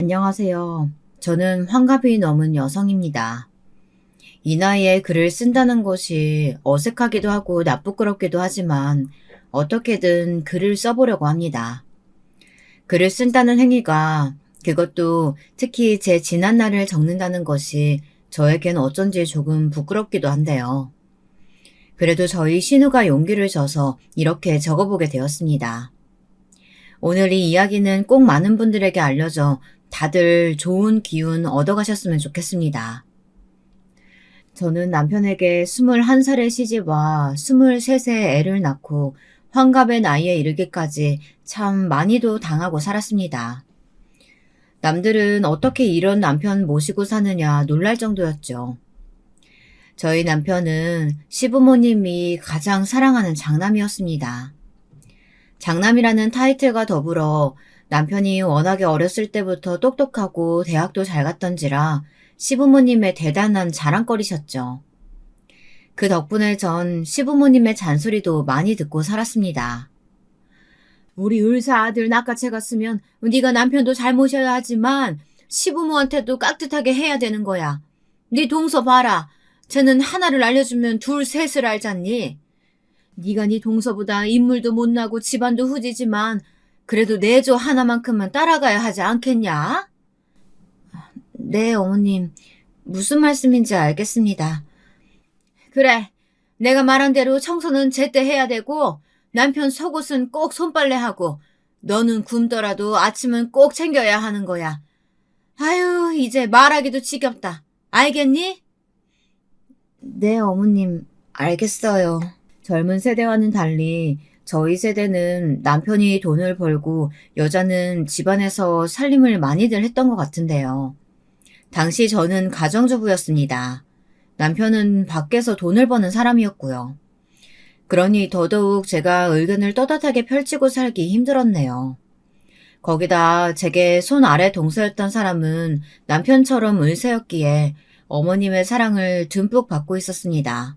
안녕하세요. 저는 환갑이 넘은 여성입니다. 이 나이에 글을 쓴다는 것이 어색하기도 하고 나쁘끄럽기도 하지만 어떻게든 글을 써보려고 합니다. 글을 쓴다는 행위가, 그것도 특히 제 지난 날을 적는다는 것이 저에겐 어쩐지 조금 부끄럽기도 한데요. 그래도 저희 신우가 용기를 줘서 이렇게 적어보게 되었습니다. 오늘 이 이야기는 꼭 많은 분들에게 알려져 다들 좋은 기운 얻어가셨으면 좋겠습니다. 저는 남편에게 21살의 시집와 23세 애를 낳고 환갑의 나이에 이르기까지 참 많이도 당하고 살았습니다. 남들은 어떻게 이런 남편 모시고 사느냐 놀랄 정도였죠. 저희 남편은 시부모님이 가장 사랑하는 장남이었습니다. 장남이라는 타이틀과 더불어 남편이 워낙에 어렸을 때부터 똑똑하고 대학도 잘 갔던지라 시부모님의 대단한 자랑거리셨죠. 그 덕분에 전 시부모님의 잔소리도 많이 듣고 살았습니다. 우리 을사 아들 낚아채 갔으면 네가 남편도 잘 모셔야 하지만 시부모한테도 깍듯하게 해야 되는 거야. 네 동서 봐라. 쟤는 하나를 알려주면 둘 셋을 알잖니. 네가 네 동서보다 인물도 못나고 집안도 후지지만 그래도 내조 하나만큼은 따라가야 하지 않겠냐? 네, 어머님. 무슨 말씀인지 알겠습니다. 그래. 내가 말한 대로 청소는 제때 해야 되고 남편 속옷은 꼭 손빨래하고 너는 굶더라도 아침은 꼭 챙겨야 하는 거야. 아유, 이제 말하기도 지겹다. 알겠니? 네, 어머님. 알겠어요. 젊은 세대와는 달리 저희 세대는 남편이 돈을 벌고 여자는 집안에서 살림을 많이들 했던 것 같은데요. 당시 저는 가정주부였습니다. 남편은 밖에서 돈을 버는 사람이었고요. 그러니 더더욱 제가 의견을 떳떳하게 펼치고 살기 힘들었네요. 거기다 제게 손 아래 동서였던 사람은 남편처럼 을세였기에 어머님의 사랑을 듬뿍 받고 있었습니다.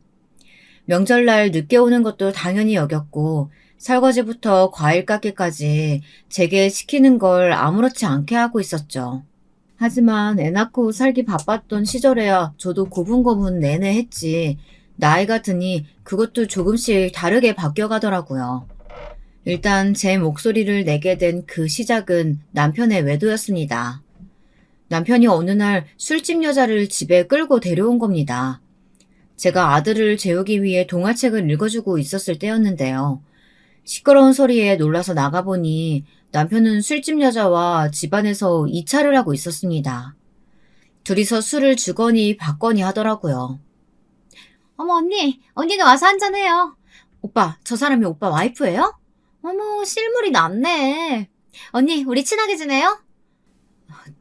명절날 늦게 오는 것도 당연히 여겼고 설거지부터 과일 깎기까지 제게 시키는 걸 아무렇지 않게 하고 있었죠. 하지만 애 낳고 살기 바빴던 시절에야 저도 고분고분 내내 했지 나이가 드니 그것도 조금씩 다르게 바뀌어가더라고요. 일단 제 목소리를 내게 된 그 시작은 남편의 외도였습니다. 남편이 어느 날 술집 여자를 집에 끌고 데려온 겁니다. 제가 아들을 재우기 위해 동화책을 읽어주고 있었을 때였는데요. 시끄러운 소리에 놀라서 나가보니 남편은 술집 여자와 집안에서 이차를 하고 있었습니다. 둘이서 술을 주거니 받거니 하더라고요. 어머, 언니가 와서 한잔해요. 오빠, 저 사람이 오빠 와이프예요? 어머, 실물이 낫네. 언니, 우리 친하게 지내요?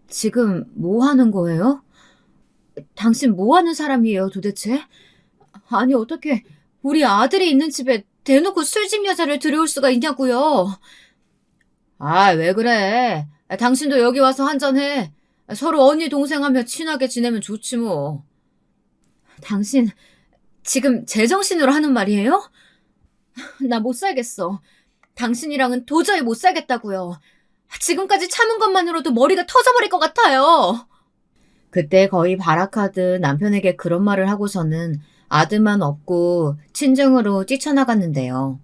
지금 뭐 하는 거예요? 당신 뭐 하는 사람이에요, 도대체? 아니, 어떻게 우리 아들이 있는 집에 대놓고 술집 여자를 들여올 수가 있냐고요. 아, 왜 그래? 당신도 여기 와서 한잔해. 서로 언니 동생하며 친하게 지내면 좋지 뭐. 당신 지금 제정신으로 하는 말이에요? 나 못 살겠어. 당신이랑은 도저히 못 살겠다고요. 지금까지 참은 것만으로도 머리가 터져버릴 것 같아요. 그때 거의 발악하듯 남편에게 그런 말을 하고서는 아들만 업고 친정으로 뛰쳐나갔는데요.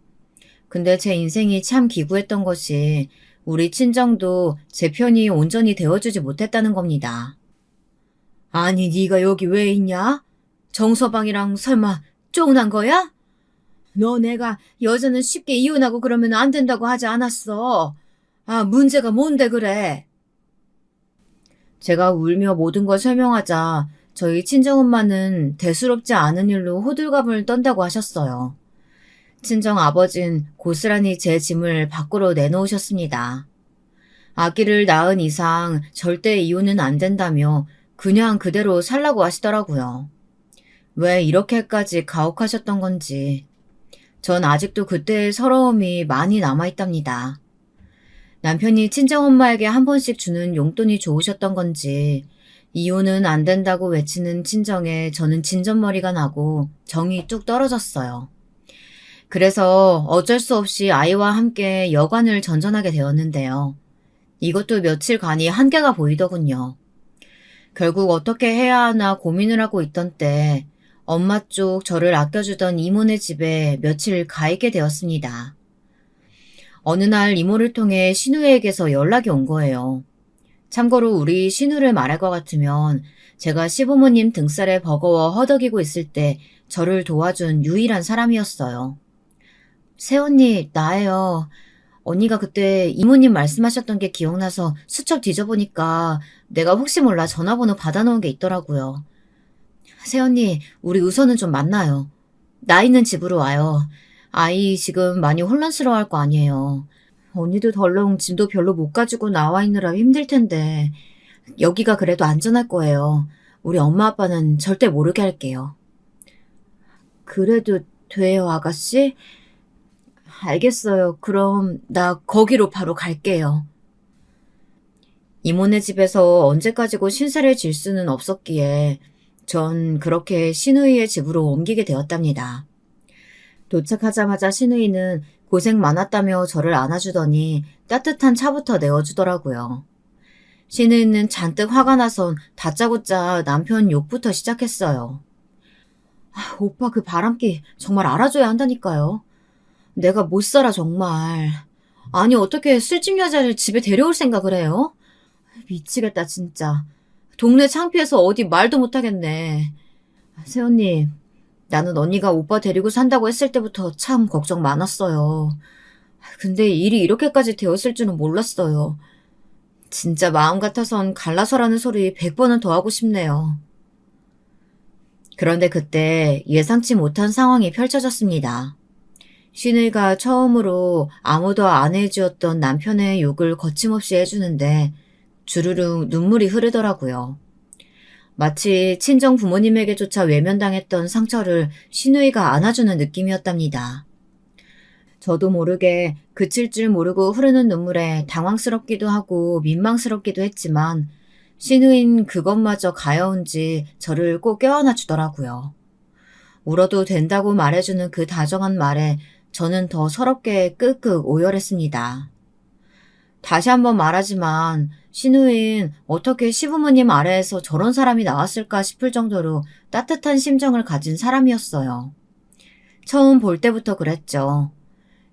근데 제 인생이 참 기구했던 것이 우리 친정도 제 편이 온전히 되어주지 못했다는 겁니다. 아니, 네가 여기 왜 있냐? 정서방이랑 설마 쫑난 거야? 너 내가 여자는 쉽게 이혼하고 그러면 안 된다고 하지 않았어. 아, 문제가 뭔데 그래? 제가 울며 모든 걸 설명하자 저희 친정엄마는 대수롭지 않은 일로 호들갑을 떤다고 하셨어요. 친정 아버진 고스란히 제 짐을 밖으로 내놓으셨습니다. 아기를 낳은 이상 절대 이혼은 안 된다며 그냥 그대로 살라고 하시더라고요. 왜 이렇게까지 가혹하셨던 건지. 전 아직도 그때의 서러움이 많이 남아있답니다. 남편이 친정엄마에게 한 번씩 주는 용돈이 좋으셨던 건지 이혼은 안 된다고 외치는 친정에 저는 진전머리가 나고 정이 뚝 떨어졌어요. 그래서 어쩔 수 없이 아이와 함께 여관을 전전하게 되었는데요. 이것도 며칠간이 한계가 보이더군요. 결국 어떻게 해야 하나 고민을 하고 있던 때 엄마 쪽 저를 아껴주던 이모네 집에 며칠 가 있게 되었습니다. 어느 날 이모를 통해 신우에게서 연락이 온 거예요. 참고로 우리 신우를 말할 것 같으면 제가 시부모님 등살에 버거워 허덕이고 있을 때 저를 도와준 유일한 사람이었어요. 새언니, 나예요. 언니가 그때 이모님 말씀하셨던 게 기억나서 수첩 뒤져보니까 내가 혹시 몰라 전화번호 받아놓은 게 있더라고요. 새언니, 우리 우선은 좀 만나요. 나 있는 집으로 와요. 아이 지금 많이 혼란스러워할 거 아니에요. 언니도 덜렁 짐도 별로 못 가지고 나와 있느라 힘들 텐데 여기가 그래도 안전할 거예요. 우리 엄마 아빠는 절대 모르게 할게요. 그래도 돼요, 아가씨? 알겠어요. 그럼 나 거기로 바로 갈게요. 이모네 집에서 언제까지고 신세를 질 수는 없었기에 전 그렇게 신우이의 집으로 옮기게 되었답니다. 도착하자마자 신우이는 고생 많았다며 저를 안아주더니 따뜻한 차부터 내어주더라고요. 신우이는 잔뜩 화가 나선 다짜고짜 남편 욕부터 시작했어요. 오빠 그 바람기 정말 알아줘야 한다니까요. 내가 못 살아 정말. 아니 어떻게 술집 여자를 집에 데려올 생각을 해요? 미치겠다 진짜. 동네 창피해서 어디 말도 못하겠네. 새언니, 나는 언니가 오빠 데리고 산다고 했을 때부터 참 걱정 많았어요. 근데 일이 이렇게까지 되었을 줄은 몰랐어요. 진짜 마음 같아선 갈라서라는 소리 100번은 더 하고 싶네요. 그런데 그때 예상치 못한 상황이 펼쳐졌습니다. 신우이가 처음으로 아무도 안 해주었던 남편의 욕을 거침없이 해주는데 주르륵 눈물이 흐르더라고요. 마치 친정 부모님에게조차 외면당했던 상처를 신우이가 안아주는 느낌이었답니다. 저도 모르게 그칠 줄 모르고 흐르는 눈물에 당황스럽기도 하고 민망스럽기도 했지만 신우인 그것마저 가여운지 저를 꼭 껴안아 주더라고요. 울어도 된다고 말해주는 그 다정한 말에 저는 더 서럽게 끄끄 오열했습니다. 다시 한번 말하지만 신우인 어떻게 시부모님 아래에서 저런 사람이 나왔을까 싶을 정도로 따뜻한 심정을 가진 사람이었어요. 처음 볼 때부터 그랬죠.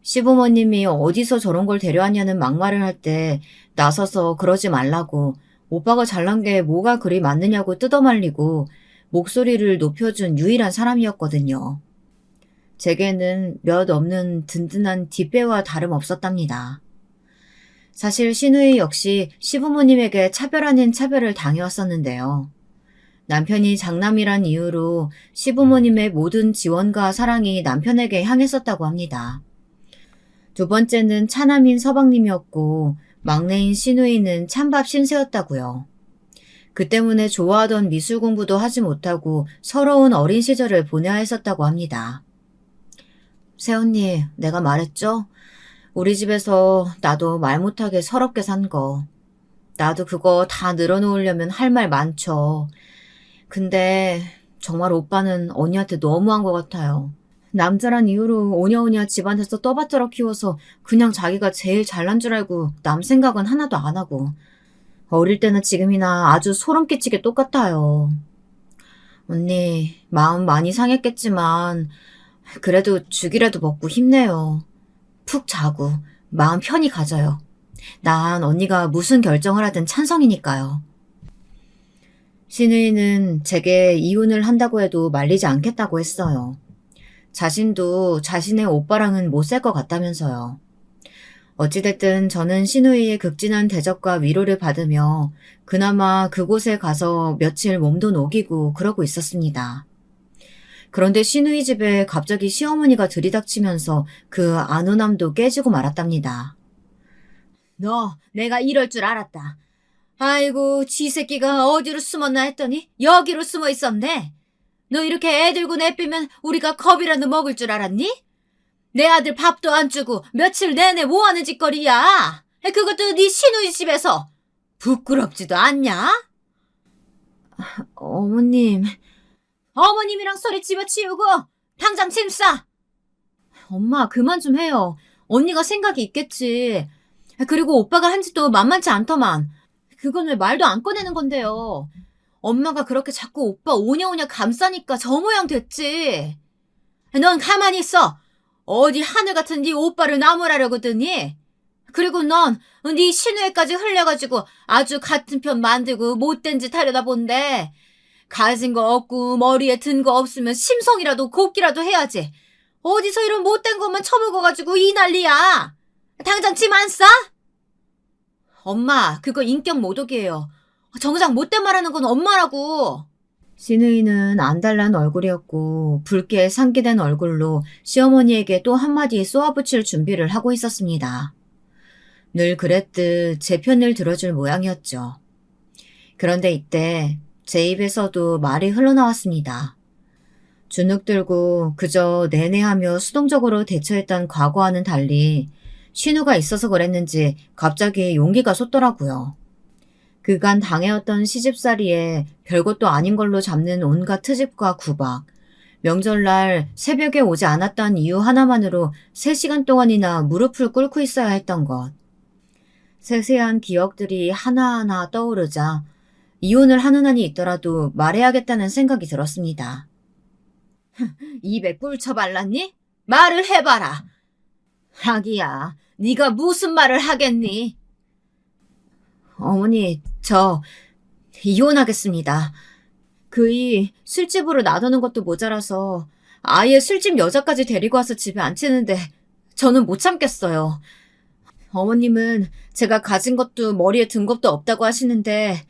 시부모님이 어디서 저런 걸 데려왔냐는 막말을 할 때 나서서 그러지 말라고 오빠가 잘난 게 뭐가 그리 많느냐고 뜯어말리고 목소리를 높여준 유일한 사람이었거든요. 제게는 몇 없는 든든한 뒷배와 다름없었답니다. 사실 신우이 역시 시부모님에게 차별 아닌 차별을 당해왔었는데요. 남편이 장남이란 이유로 시부모님의 모든 지원과 사랑이 남편에게 향했었다고 합니다. 두 번째는 차남인 서방님이었고 막내인 신우이는 찬밥 신세였다고요. 그 때문에 좋아하던 미술 공부도 하지 못하고 서러운 어린 시절을 보내야 했었다고 합니다. 새언니, 내가 말했죠? 우리 집에서 나도 말 못하게 서럽게 산 거. 나도 그거 다 늘어놓으려면 할 말 많죠. 근데 정말 오빠는 언니한테 너무한 것 같아요. 남자란 이유로 오냐오냐 집안에서 떠받들어 키워서 그냥 자기가 제일 잘난 줄 알고 남 생각은 하나도 안 하고 어릴 때나 지금이나 아주 소름 끼치게 똑같아요. 언니 마음 많이 상했겠지만 그래도 죽이라도 먹고 힘내요. 푹 자고 마음 편히 가져요. 난 언니가 무슨 결정을 하든 찬성이니까요. 신우이는 제게 이혼을 한다고 해도 말리지 않겠다고 했어요. 자신도 자신의 오빠랑은 못 살 것 같다면서요. 어찌됐든 저는 신우이의 극진한 대접과 위로를 받으며 그나마 그곳에 가서 며칠 몸도 녹이고 그러고 있었습니다. 그런데 신우이 집에 갑자기 시어머니가 들이닥치면서 그 안온함도 깨지고 말았답니다. 너 내가 이럴 줄 알았다. 아이고 지 새끼가 어디로 숨었나 했더니 여기로 숨어 있었네. 너 이렇게 애 들고 내삐면 우리가 겁이라도 먹을 줄 알았니? 내 아들 밥도 안 주고 며칠 내내 뭐하는 짓거리야? 그것도 네 시누이 집에서. 부끄럽지도 않냐? 어머님. 어머님이랑 소리 집어치우고 당장 짐 싸. 엄마 그만 좀 해요. 언니가 생각이 있겠지. 그리고 오빠가 한 짓도 만만치 않더만. 그건 왜 말도 안 꺼내는 건데요. 엄마가 그렇게 자꾸 오빠 오냐오냐 감싸니까 저 모양 됐지. 넌 가만히 있어. 어디 하늘 같은 네 오빠를 나무라려고 드니? 그리고 넌 네 신우애까지 흘려가지고 아주 같은 편 만들고 못된 짓 하려다 본데 가진 거 없고 머리에 든 거 없으면 심성이라도 곱기라도 해야지. 어디서 이런 못된 것만 처먹어가지고 이 난리야. 당장 침 안 싸? 엄마, 그거 인격 모독이에요. 정작 못된 말하는 건 엄마라고. 신우이는 안달난 얼굴이었고 붉게 상기된 얼굴로 시어머니에게 또 한마디 쏘아붙일 준비를 하고 있었습니다. 늘 그랬듯 제 편을 들어줄 모양이었죠. 그런데 이때 제 입에서도 말이 흘러나왔습니다. 주눅 들고 그저 내내하며 수동적으로 대처했던 과거와는 달리 신우가 있어서 그랬는지 갑자기 용기가 솟더라고요. 그간 당해왔던 시집살이에 별것도 아닌 걸로 잡는 온갖 트집과 구박, 명절날 새벽에 오지 않았던 이유 하나만으로 3시간 동안이나 무릎을 꿇고 있어야 했던 것. 세세한 기억들이 하나하나 떠오르자 이혼을 하는 한이 있더라도 말해야겠다는 생각이 들었습니다. 입에 꿀 쳐발랐니? 말을 해봐라. 하기야, 네가 무슨 말을 하겠니? 어머니, 저 이혼하겠습니다. 그이 술집으로 놔두는 것도 모자라서 아예 술집 여자까지 데리고 와서 집에 앉히는데 저는 못 참겠어요. 어머님은 제가 가진 것도 머리에 든 것도 없다고 하시는데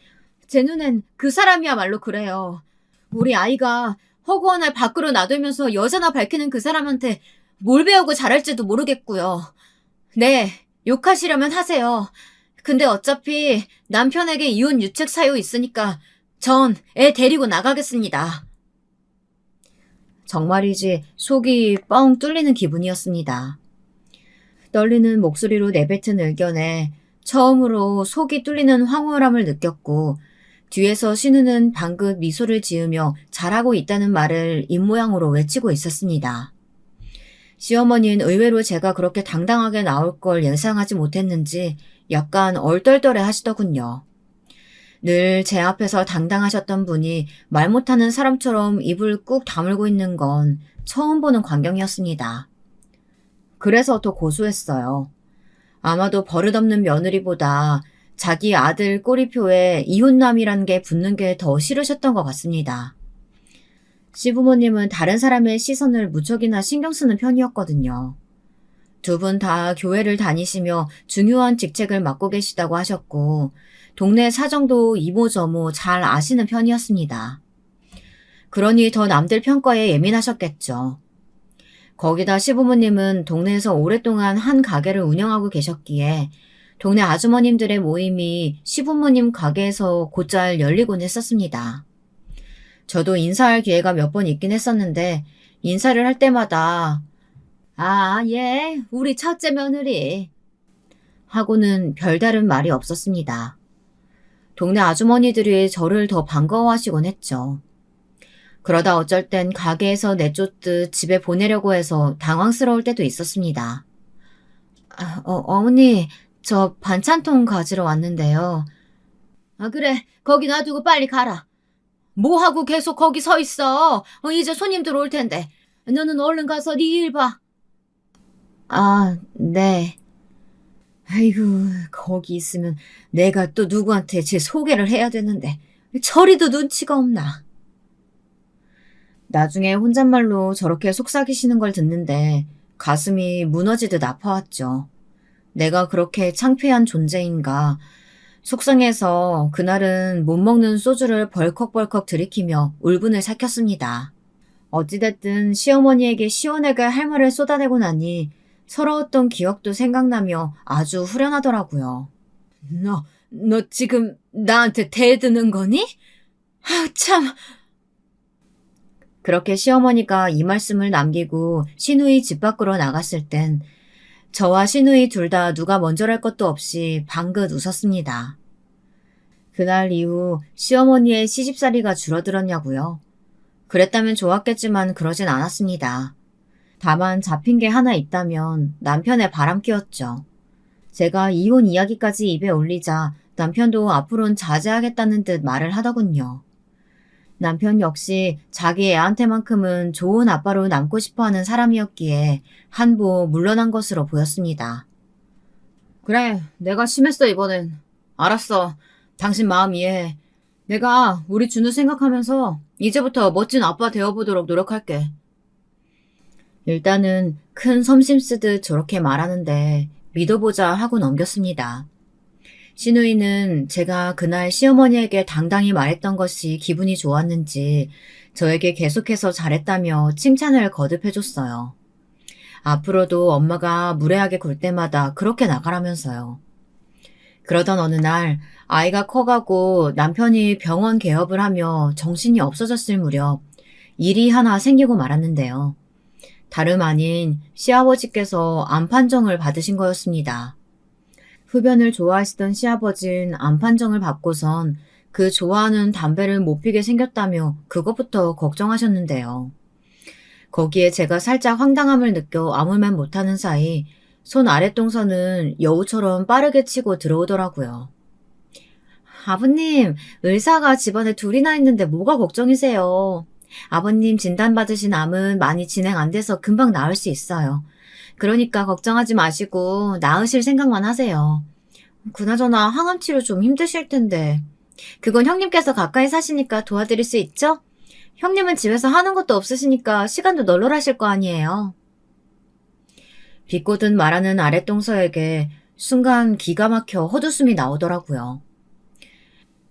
제 눈엔 그 사람이야말로 그래요. 우리 아이가 허구한 날 밖으로 놔두면서 여자나 밝히는 그 사람한테 뭘 배우고 자랄지도 모르겠고요. 네, 욕하시려면 하세요. 근데 어차피 남편에게 이혼 유책 사유 있으니까 전 애 데리고 나가겠습니다. 정말이지 속이 뻥 뚫리는 기분이었습니다. 떨리는 목소리로 내뱉은 의견에 처음으로 속이 뚫리는 황홀함을 느꼈고 뒤에서 신우는 방긋 미소를 지으며 잘하고 있다는 말을 입모양으로 외치고 있었습니다. 시어머니는 의외로 제가 그렇게 당당하게 나올 걸 예상하지 못했는지 약간 얼떨떨해 하시더군요. 늘 제 앞에서 당당하셨던 분이 말 못하는 사람처럼 입을 꾹 다물고 있는 건 처음 보는 광경이었습니다. 그래서 더 고소했어요. 아마도 버릇없는 며느리보다 자기 아들 꼬리표에 이혼남이란 게 붙는 게 더 싫으셨던 것 같습니다. 시부모님은 다른 사람의 시선을 무척이나 신경 쓰는 편이었거든요. 두 분 다 교회를 다니시며 중요한 직책을 맡고 계시다고 하셨고 동네 사정도 이모저모 잘 아시는 편이었습니다. 그러니 더 남들 평가에 예민하셨겠죠. 거기다 시부모님은 동네에서 오랫동안 한 가게를 운영하고 계셨기에 동네 아주머님들의 모임이 시부모님 가게에서 곧잘 열리곤 했었습니다. 저도 인사할 기회가 몇 번 있긴 했었는데 인사를 할 때마다 아, 예, 우리 첫째 며느리 하고는 별다른 말이 없었습니다. 동네 아주머니들이 저를 더 반가워하시곤 했죠. 그러다 어쩔 땐 가게에서 내쫓듯 집에 보내려고 해서 당황스러울 때도 있었습니다. 어머니, 저 반찬통 가지러 왔는데요. 아, 그래, 거기 놔두고 빨리 가라. 뭐 하고 계속 거기 서 있어? 이제 손님들 올 텐데. 너는 얼른 가서 네 일 봐. 아, 네. 아이고, 거기 있으면 내가 또 누구한테 제 소개를 해야 되는데 저리도 눈치가 없나. 나중에 혼잣말로 저렇게 속삭이시는 걸 듣는데 가슴이 무너지듯 아파왔죠. 내가 그렇게 창피한 존재인가. 속상해서 그날은 못 먹는 소주를 벌컥벌컥 들이키며 울분을 삭혔습니다. 어찌됐든 시어머니에게 시원하게 할 말을 쏟아내고 나니 서러웠던 기억도 생각나며 아주 후련하더라고요. 너 지금 나한테 대드는 거니? 아, 참. 그렇게 시어머니가 이 말씀을 남기고 시누이 집 밖으로 나갔을 땐 저와 시누이 둘 다 누가 먼저랄 것도 없이 방긋 웃었습니다. 그날 이후 시어머니의 시집살이가 줄어들었냐고요? 그랬다면 좋았겠지만 그러진 않았습니다. 다만 잡힌 게 하나 있다면 남편의 바람기였죠. 제가 이혼 이야기까지 입에 올리자 남편도 앞으론 자제하겠다는 듯 말을 하더군요. 남편 역시 자기 애한테만큼은 좋은 아빠로 남고 싶어하는 사람이었기에 한부 물러난 것으로 보였습니다. 그래, 내가 심했어 이번엔. 알았어. 당신 마음 이해해. 내가 우리 준우 생각하면서 이제부터 멋진 아빠 되어보도록 노력할게. 일단은 큰 섬심 쓰듯 저렇게 말하는데 믿어보자 하고 넘겼습니다. 시누이는 제가 그날 시어머니에게 당당히 말했던 것이 기분이 좋았는지 저에게 계속해서 잘했다며 칭찬을 거듭해줬어요. 앞으로도 엄마가 무례하게 굴 때마다 그렇게 나가라면서요. 그러던 어느 날 아이가 커가고 남편이 병원 개업을 하며 정신이 없어졌을 무렵 일이 하나 생기고 말았는데요. 다름 아닌 시아버지께서 암 판정을 받으신 거였습니다. 흡연을 좋아하시던 시아버진 암 판정을 받고선 그 좋아하는 담배를 못 피게 생겼다며 그것부터 걱정하셨는데요. 거기에 제가 살짝 황당함을 느껴 아무 말 못하는 사이 손 아랫동선은 여우처럼 빠르게 치고 들어오더라고요. 아버님, 의사가 집안에 둘이나 있는데 뭐가 걱정이세요? 아버님 진단받으신 암은 많이 진행 안 돼서 금방 나을 수 있어요. 그러니까 걱정하지 마시고 나으실 생각만 하세요. 그나저나 항암 치료 좀 힘드실 텐데. 그건 형님께서 가까이 사시니까 도와드릴 수 있죠? 형님은 집에서 하는 것도 없으시니까 시간도 널널하실 거 아니에요. 비꼬듯 말하는 아랫동서에게 순간 기가 막혀 헛웃음이 나오더라고요.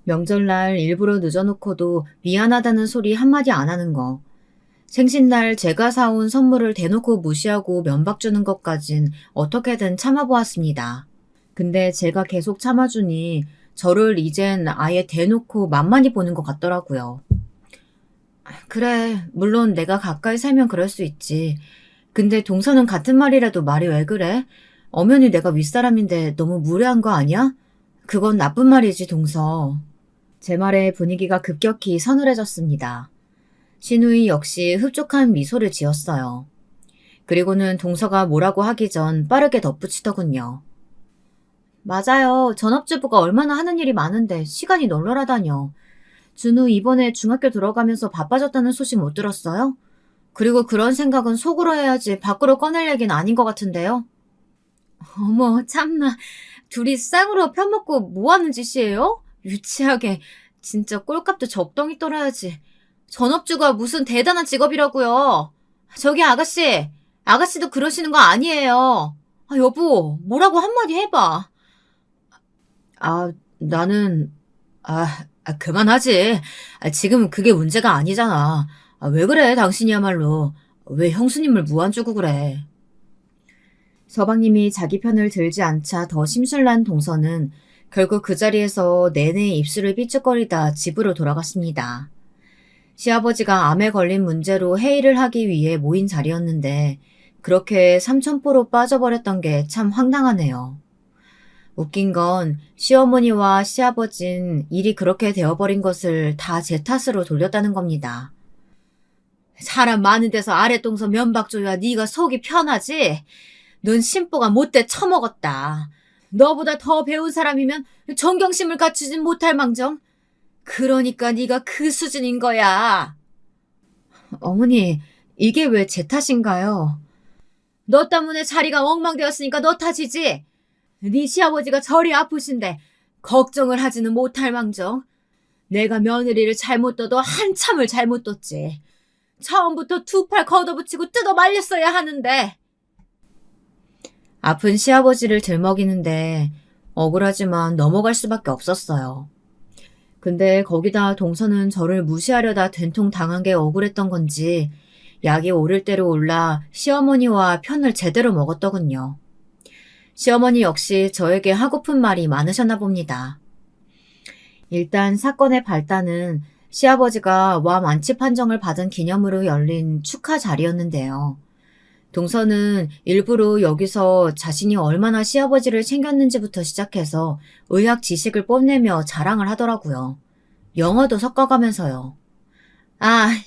명절날 일부러 늦어놓고도 미안하다는 소리 한마디 안 하는 거. 생신날 제가 사온 선물을 대놓고 무시하고 면박 주는 것까진 어떻게든 참아보았습니다. 근데 제가 계속 참아주니 저를 이젠 아예 대놓고 만만히 보는 것 같더라고요. 그래, 물론 내가 가까이 살면 그럴 수 있지. 근데 동서는 같은 말이라도 말이 왜 그래? 엄연히 내가 윗사람인데 너무 무례한 거 아니야? 그건 나쁜 말이지, 동서. 제 말에 분위기가 급격히 서늘해졌습니다. 시누이 역시 흡족한 미소를 지었어요. 그리고는 동서가 뭐라고 하기 전 빠르게 덧붙이더군요. 맞아요. 전업주부가 얼마나 하는 일이 많은데 시간이 널널하다뇨. 준우 이번에 중학교 들어가면서 바빠졌다는 소식 못 들었어요? 그리고 그런 생각은 속으로 해야지 밖으로 꺼낼 얘기는 아닌 것 같은데요. 어머, 참나. 둘이 쌍으로 편먹고 뭐 하는 짓이에요? 유치하게. 진짜 꼴값도 적당히 떨어야지. 전업주가 무슨 대단한 직업이라고요. 저기 아가씨. 아가씨도 그러시는 거 아니에요. 아, 여보, 뭐라고 한마디 해봐. 나는, 그만하지. 지금 그게 문제가 아니잖아. 왜 그래, 당신이야말로. 왜 형수님을 무안 주고 그래. 서방님이 자기 편을 들지 않자 더 심술난 동서는 결국 그 자리에서 내내 입술을 삐죽거리다 집으로 돌아갔습니다. 시아버지가 암에 걸린 문제로 회의를 하기 위해 모인 자리였는데 그렇게 삼천포로 빠져버렸던 게 참 황당하네요. 웃긴 건 시어머니와 시아버진 일이 그렇게 되어버린 것을 다 제 탓으로 돌렸다는 겁니다. 사람 많은 데서 아랫동서 면박 줘야 네가 속이 편하지? 넌 심보가 못돼 처먹었다. 너보다 더 배운 사람이면 존경심을 갖추진 못할 망정. 그러니까 네가 그 수준인 거야. 어머니, 이게 왜 제 탓인가요? 너 때문에 자리가 엉망되었으니까 너 탓이지. 네 시아버지가 저리 아프신데 걱정을 하지는 못할 망정. 내가 며느리를 잘못 둬도 한참을 잘못 뒀지. 처음부터 두 팔 걷어붙이고 뜯어 말렸어야 하는데. 아픈 시아버지를 들먹이는데 억울하지만 넘어갈 수밖에 없었어요. 근데 거기다 동서는 저를 무시하려다 된통 당한 게 억울했던 건지 약이 오를 대로 올라 시어머니와 편을 제대로 먹었더군요. 시어머니 역시 저에게 하고픈 말이 많으셨나 봅니다. 일단 사건의 발단은 시아버지가 와 만취 판정을 받은 기념으로 열린 축하 자리였는데요. 동서는 일부러 여기서 자신이 얼마나 시아버지를 챙겼는지부터 시작해서 의학 지식을 뽐내며 자랑을 하더라고요. 영어도 섞어가면서요.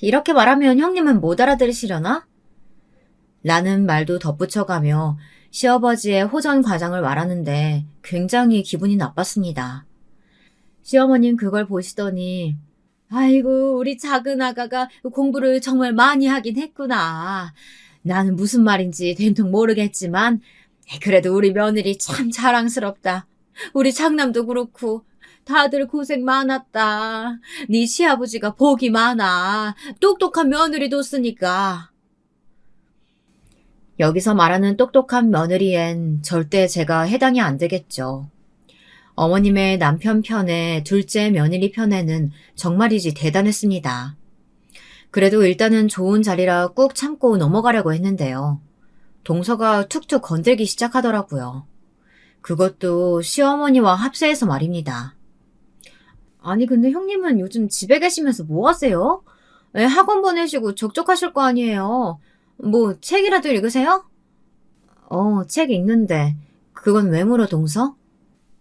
이렇게 말하면 형님은 못 알아들으시려나? 라는 말도 덧붙여가며 시아버지의 호전 과정을 말하는데 굉장히 기분이 나빴습니다. 시어머님 그걸 보시더니 아이고 우리 작은 아가가 공부를 정말 많이 하긴 했구나. 나는 무슨 말인지 된통 모르겠지만 그래도 우리 며느리 참 자랑스럽다. 우리 장남도 그렇고 다들 고생 많았다. 네 시아버지가 복이 많아. 똑똑한 며느리 뒀으니까. 여기서 말하는 똑똑한 며느리엔 절대 제가 해당이 안 되겠죠. 어머님의 남편 편에 둘째 며느리 편에는 정말이지 대단했습니다. 그래도 일단은 좋은 자리라 꾹 참고 넘어가려고 했는데요. 동서가 툭툭 건들기 시작하더라고요. 그것도 시어머니와 합세해서 말입니다. 아니 근데 형님은 요즘 집에 계시면서 뭐 하세요? 학원 보내시고 적적하실 거 아니에요. 뭐 책이라도 읽으세요? 책 읽는데 그건 왜 물어 동서?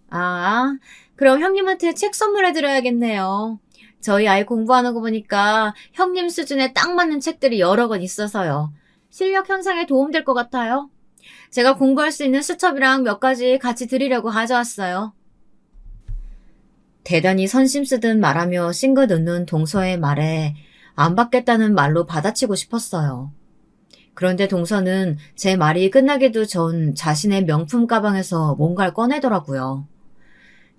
아, 그럼 형님한테 책 선물해드려야겠네요. 저희 아이 공부하는 거 보니까 형님 수준에 딱 맞는 책들이 여러 권 있어서요. 실력 향상에 도움될 것 같아요. 제가 공부할 수 있는 수첩이랑 몇 가지 같이 드리려고 가져왔어요. 대단히 선심 쓰듯 말하며 싱긋 웃는 동서의 말에 안 받겠다는 말로 받아치고 싶었어요. 그런데 동서는 제 말이 끝나기도 전 자신의 명품 가방에서 뭔가를 꺼내더라고요.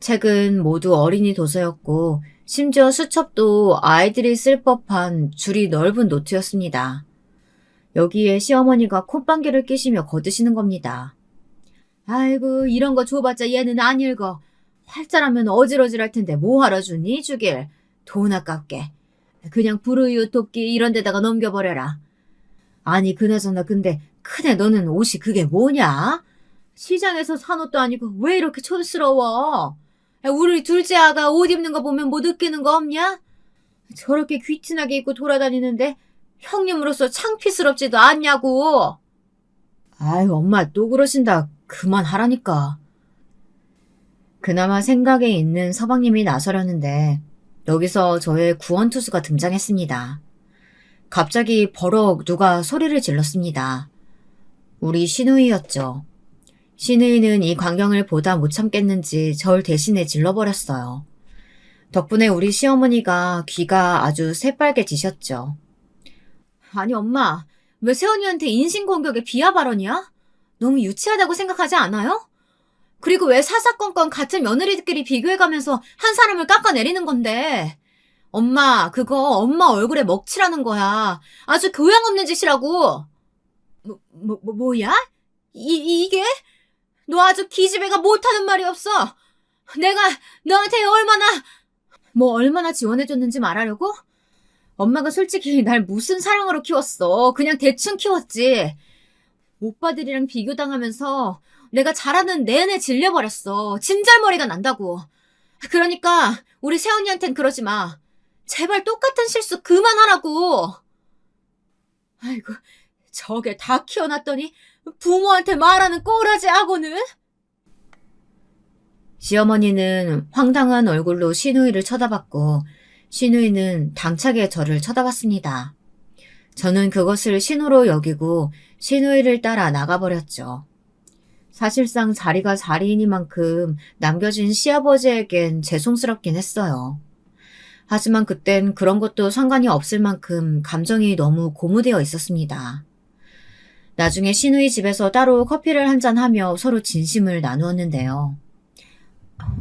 책은 모두 어린이 도서였고 심지어 수첩도 아이들이 쓸 법한 줄이 넓은 노트였습니다. 여기에 시어머니가 콧방귀를 끼시며 거드시는 겁니다. 아이고 이런 거 줘봤자 얘는 안 읽어. 활자라면 어질어질할 텐데 뭐하러 주니 주길. 돈 아깝게. 그냥 불우이웃 돕기 이런 데다가 넘겨버려라. 아니 그나저나 근데 큰애 너는 옷이 그게 뭐냐? 시장에서 산 옷도 아니고 왜 이렇게 촌스러워? 우리 둘째 아가 옷 입는 거 보면 뭐 느끼는 거 없냐? 저렇게 귀티나게 입고 돌아다니는데 형님으로서 창피스럽지도 않냐고. 아유 엄마 또 그러신다. 그만하라니까. 그나마 생각에 있는 서방님이 나서려는데 여기서 저의 구원투수가 등장했습니다. 갑자기 버럭 누가 소리를 질렀습니다. 우리 시누이였죠. 시누이는 이 광경을 보다 못 참겠는지 절 대신에 질러버렸어요. 덕분에 우리 시어머니가 귀가 아주 새빨개지셨죠. 아니 엄마, 왜 새언니한테 인신공격에 비하 발언이야? 너무 유치하다고 생각하지 않아요? 그리고 왜 사사건건 같은 며느리들끼리 비교해가면서 한 사람을 깎아내리는 건데. 엄마, 그거 엄마 얼굴에 먹칠하는 거야. 아주 교양 없는 짓이라고. 뭐야? 이게? 너 아주 기집애가 못하는 말이 없어. 내가 너한테 얼마나 지원해줬는지 말하려고? 엄마가 솔직히 날 무슨 사랑으로 키웠어. 그냥 대충 키웠지. 오빠들이랑 비교당하면서 내가 잘하는 내내 질려버렸어. 진절머리가 난다고. 그러니까 우리 새언니한텐 그러지 마. 제발 똑같은 실수 그만하라고. 아이고, 저게 다 키워놨더니 부모한테 말하는 꼬라지 악어는? 시어머니는 황당한 얼굴로 시누이를 쳐다봤고 시누이는 당차게 저를 쳐다봤습니다. 저는 그것을 신호로 여기고 시누이를 따라 나가버렸죠. 사실상 자리가 자리이니만큼 남겨진 시아버지에겐 죄송스럽긴 했어요. 하지만 그땐 그런 것도 상관이 없을 만큼 감정이 너무 고무되어 있었습니다. 나중에 시누이 집에서 따로 커피를 한잔하며 서로 진심을 나누었는데요.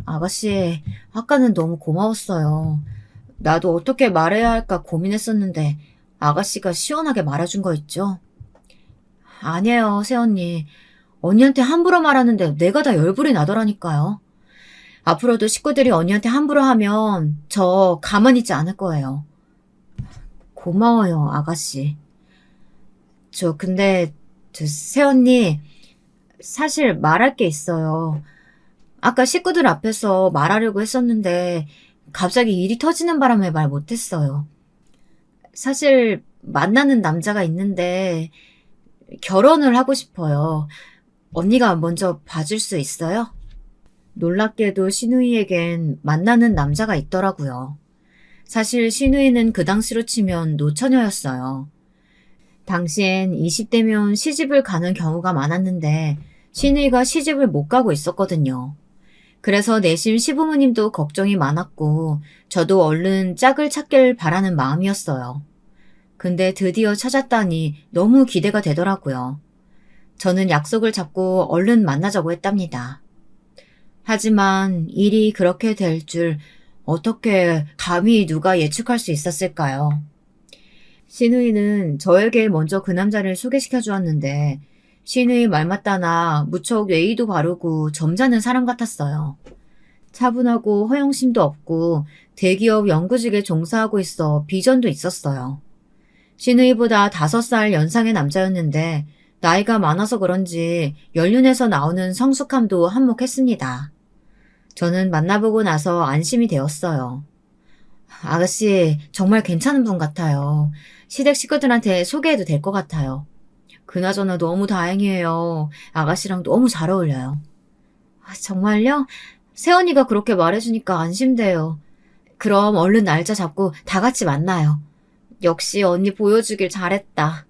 아가씨, 아까는 너무 고마웠어요. 나도 어떻게 말해야 할까 고민했었는데 아가씨가 시원하게 말해준 거 있죠? 아니에요, 새언니. 언니한테 함부로 말하는데 내가 다 열불이 나더라니까요. 앞으로도 식구들이 언니한테 함부로 하면 저 가만히 있지 않을 거예요. 고마워요, 아가씨. 근데 새언니, 사실 말할 게 있어요. 아까 식구들 앞에서 말하려고 했었는데 갑자기 일이 터지는 바람에 말 못했어요. 사실 만나는 남자가 있는데 결혼을 하고 싶어요. 언니가 먼저 봐줄 수 있어요? 놀랍게도 시누이에겐 만나는 남자가 있더라고요. 사실 시누이는 그 당시로 치면 노처녀였어요. 당시엔 20대면 시집을 가는 경우가 많았는데 신우이가 시집을 못 가고 있었거든요. 그래서 내심 시부모님도 걱정이 많았고 저도 얼른 짝을 찾길 바라는 마음이었어요. 근데 드디어 찾았다니 너무 기대가 되더라고요. 저는 약속을 잡고 얼른 만나자고 했답니다. 하지만 일이 그렇게 될 줄 어떻게 감히 누가 예측할 수 있었을까요? 신우이는 저에게 먼저 그 남자를 소개시켜 주었는데 신우이 말 맞다나 무척 예의도 바르고 점잖은 사람 같았어요. 차분하고 허영심도 없고 대기업 연구직에 종사하고 있어 비전도 있었어요. 신우이보다 5살 연상의 남자였는데 나이가 많아서 그런지 연륜에서 나오는 성숙함도 한몫했습니다. 저는 만나보고 나서 안심이 되었어요. 아가씨 정말 괜찮은 분 같아요. 시댁 식구들한테 소개해도 될 것 같아요. 그나저나 너무 다행이에요. 아가씨랑 너무 잘 어울려요. 정말요? 새언니가 그렇게 말해주니까 안심돼요. 그럼 얼른 날짜 잡고 다 같이 만나요. 역시 언니 보여주길 잘했다.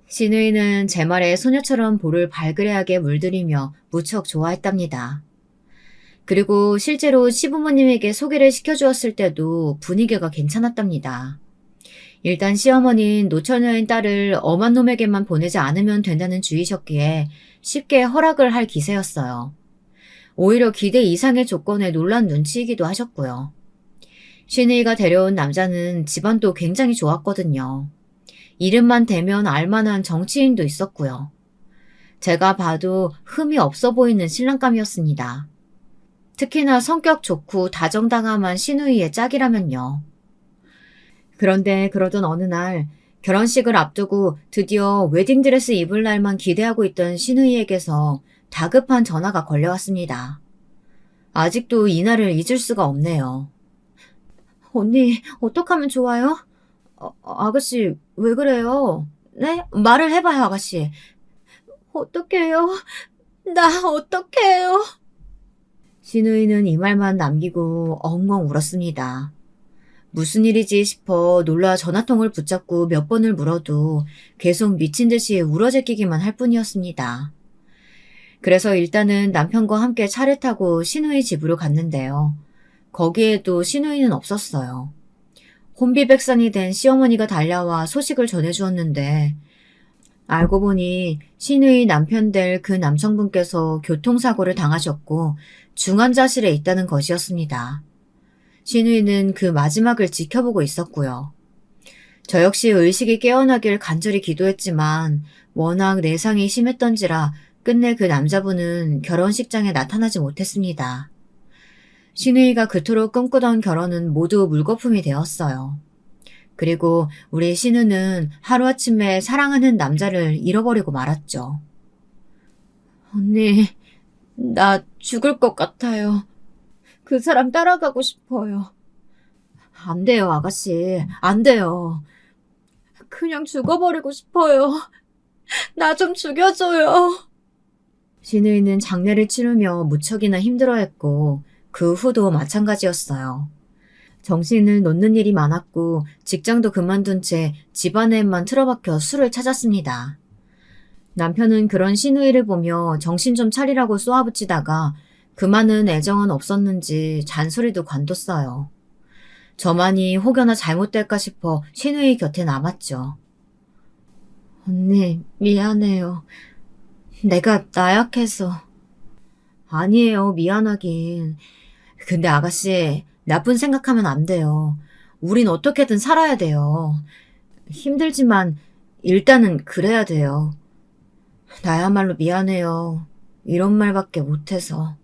신우이는 제 말에 소녀처럼 볼을 발그레하게 물들이며 무척 좋아했답니다. 그리고 실제로 시부모님에게 소개를 시켜주었을 때도 분위기가 괜찮았답니다. 일단 시어머니는 노처녀인 딸을 엄한 놈에게만 보내지 않으면 된다는 주의셨기에 쉽게 허락을 할 기세였어요. 오히려 기대 이상의 조건에 놀란 눈치이기도 하셨고요. 신우이가 데려온 남자는 집안도 굉장히 좋았거든요. 이름만 대면 알만한 정치인도 있었고요. 제가 봐도 흠이 없어 보이는 신랑감이었습니다. 특히나 성격 좋고 다정다감한 신우이의 짝이라면요. 그런데 그러던 어느 날 결혼식을 앞두고 드디어 웨딩드레스 입을 날만 기대하고 있던 신우이에게서 다급한 전화가 걸려왔습니다. 아직도 이날을 잊을 수가 없네요. 언니, 어떡하면 좋아요? 아가씨, 왜 그래요? 네? 말을 해봐요, 아가씨. 어떡해요? 나 어떡해요? 신우이는 이 말만 남기고 엉엉 울었습니다. 무슨 일이지 싶어 놀라 전화통을 붙잡고 몇 번을 물어도 계속 미친 듯이 울어제끼기만 할 뿐이었습니다. 그래서 일단은 남편과 함께 차를 타고 신우이 집으로 갔는데요. 거기에도 신우이는 없었어요. 혼비백산이 된 시어머니가 달려와 소식을 전해주었는데 알고 보니 신우이 남편 될 그 남성분께서 교통사고를 당하셨고 중환자실에 있다는 것이었습니다. 신우이는 그 마지막을 지켜보고 있었고요. 저 역시 의식이 깨어나길 간절히 기도했지만 워낙 내상이 심했던지라 끝내 그 남자분은 결혼식장에 나타나지 못했습니다. 신우이가 그토록 꿈꾸던 결혼은 모두 물거품이 되었어요. 그리고 우리 신우는 하루아침에 사랑하는 남자를 잃어버리고 말았죠. 언니, 나 죽을 것 같아요. 그 사람 따라가고 싶어요. 안 돼요, 아가씨. 안 돼요. 그냥 죽어버리고 싶어요. 나 좀 죽여줘요. 신우이는 장례를 치르며 무척이나 힘들어했고 그 후도 마찬가지였어요. 정신을 놓는 일이 많았고 직장도 그만둔 채 집안에만 틀어박혀 술을 찾았습니다. 남편은 그런 신우이를 보며 정신 좀 차리라고 쏘아붙이다가 그만은 애정은 없었는지 잔소리도 관뒀어요. 저만이 혹여나 잘못될까 싶어 신우이 곁에 남았죠. 언니, 미안해요. 내가 나약해서. 아니에요, 미안하긴. 근데 아가씨, 나쁜 생각하면 안 돼요. 우린 어떻게든 살아야 돼요. 힘들지만 일단은 그래야 돼요. 나야말로 미안해요. 이런 말밖에 못해서.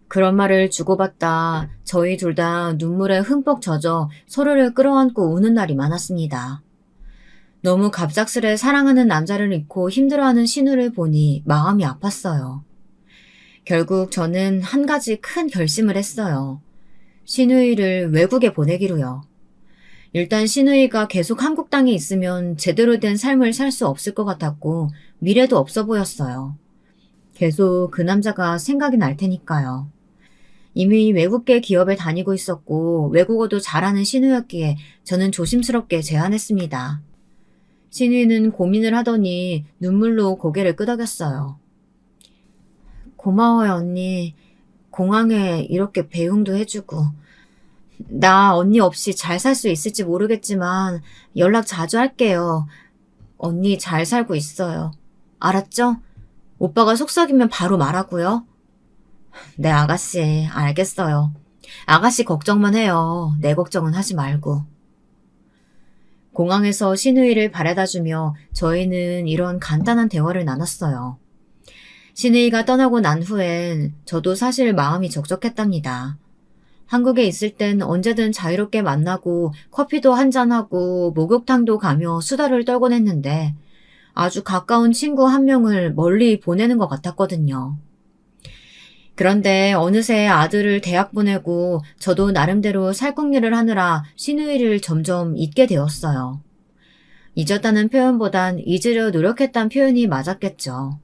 그런 말을 주고받다 저희 둘 다 눈물에 흠뻑 젖어 서로를 끌어안고 우는 날이 많았습니다. 너무 갑작스레 사랑하는 남자를 잃고 힘들어하는 신우를 보니 마음이 아팠어요. 결국 저는 한 가지 큰 결심을 했어요. 신우이를 외국에 보내기로요. 일단 신우이가 계속 한국 땅에 있으면 제대로 된 삶을 살 수 없을 것 같았고 미래도 없어 보였어요. 계속 그 남자가 생각이 날 테니까요. 이미 외국계 기업에 다니고 있었고 외국어도 잘하는 신우였기에 저는 조심스럽게 제안했습니다. 신우이는 고민을 하더니 눈물로 고개를 끄덕였어요. 고마워요, 언니. 공항에 이렇게 배웅도 해주고. 나 언니 없이 잘 살 수 있을지 모르겠지만 연락 자주 할게요. 언니 잘 살고 있어요. 알았죠? 오빠가 속삭이면 바로 말하고요. 네, 아가씨. 알겠어요. 아가씨 걱정만 해요. 내 걱정은 하지 말고. 공항에서 신우이를 바래다주며 저희는 이런 간단한 대화를 나눴어요. 신우이가 떠나고 난 후엔 저도 사실 마음이 적적했답니다. 한국에 있을 땐 언제든 자유롭게 만나고 커피도 한잔하고 목욕탕도 가며 수다를 떨곤 했는데 아주 가까운 친구 한 명을 멀리 보내는 것 같았거든요. 그런데 어느새 아들을 대학 보내고 저도 나름대로 살궁리를 하느라 신우이를 점점 잊게 되었어요. 잊었다는 표현보단 잊으려 노력했다는 표현이 맞았겠죠.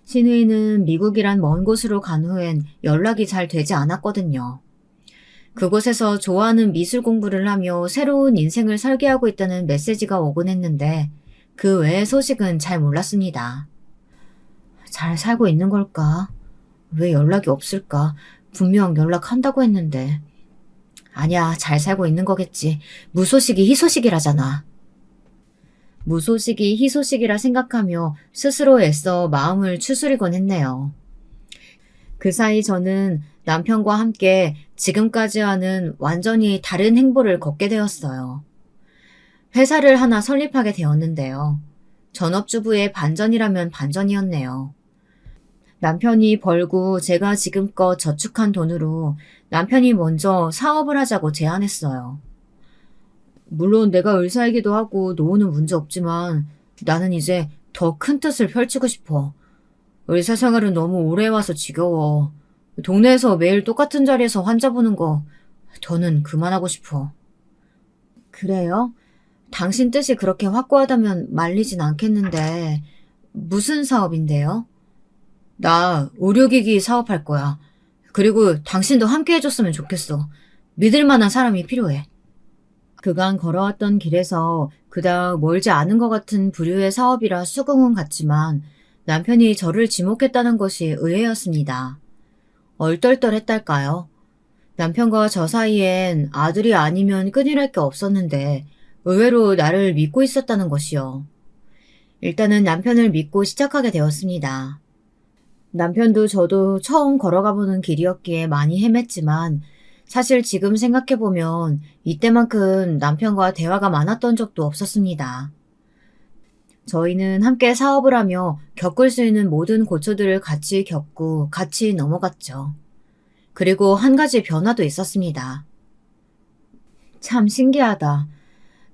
신우이는 미국이란 먼 곳으로 간 후엔 연락이 잘 되지 않았거든요. 그곳에서 좋아하는 미술 공부를 하며 새로운 인생을 설계하고 있다는 메시지가 오곤 했는데 그 외의 소식은 잘 몰랐습니다. 잘 살고 있는 걸까? 왜 연락이 없을까? 분명 연락한다고 했는데. 아니야, 잘 살고 있는 거겠지. 무소식이 희소식이라잖아. 무소식이 희소식이라 생각하며 스스로 애써 마음을 추스리곤 했네요. 그 사이 저는 남편과 함께 지금까지와는 완전히 다른 행보를 걷게 되었어요. 회사를 하나 설립하게 되었는데요. 전업주부의 반전이라면 반전이었네요. 남편이 벌고 제가 지금껏 저축한 돈으로 남편이 먼저 사업을 하자고 제안했어요. 물론 내가 의사이기도 하고 노후는 문제 없지만 나는 이제 더 큰 뜻을 펼치고 싶어. 의사 생활은 너무 오래 와서 지겨워. 동네에서 매일 똑같은 자리에서 환자 보는 거 더는 그만하고 싶어. 그래요? 당신 뜻이 그렇게 확고하다면 말리진 않겠는데 무슨 사업인데요? 나 의료기기 사업할 거야. 그리고 당신도 함께 해줬으면 좋겠어. 믿을 만한 사람이 필요해. 그간 걸어왔던 길에서 그닥 멀지 않은 것 같은 부류의 사업이라 수긍은 갔지만 남편이 저를 지목했다는 것이 의외였습니다. 얼떨떨했달까요? 남편과 저 사이엔 아들이 아니면 끈이랄 게 없었는데 의외로 나를 믿고 있었다는 것이요. 일단은 남편을 믿고 시작하게 되었습니다. 남편도 저도 처음 걸어가보는 길이었기에 많이 헤맸지만 사실 지금 생각해보면 이때만큼 남편과 대화가 많았던 적도 없었습니다. 저희는 함께 사업을 하며 겪을 수 있는 모든 고초들을 같이 겪고 같이 넘어갔죠. 그리고 한 가지 변화도 있었습니다. 참 신기하다.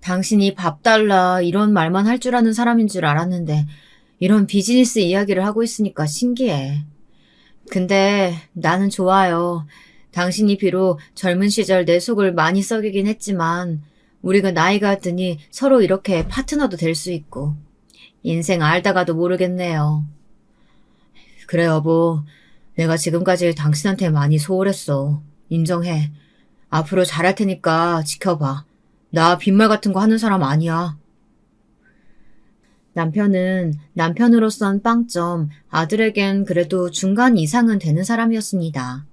당신이 밥 달라 이런 말만 할 줄 아는 사람인 줄 알았는데 이런 비즈니스 이야기를 하고 있으니까 신기해. 근데 나는 좋아요. 당신이 비록 젊은 시절 내 속을 많이 썩이긴 했지만 우리가 나이가 드니 서로 이렇게 파트너도 될 수 있고 인생 알다가도 모르겠네요. 그래 여보. 내가 지금까지 당신한테 많이 소홀했어. 인정해. 앞으로 잘할 테니까 지켜봐. 나 빈말 같은 거 하는 사람 아니야. 남편은 남편으로선 빵점, 아들에겐 그래도 중간 이상은 되는 사람이었습니다.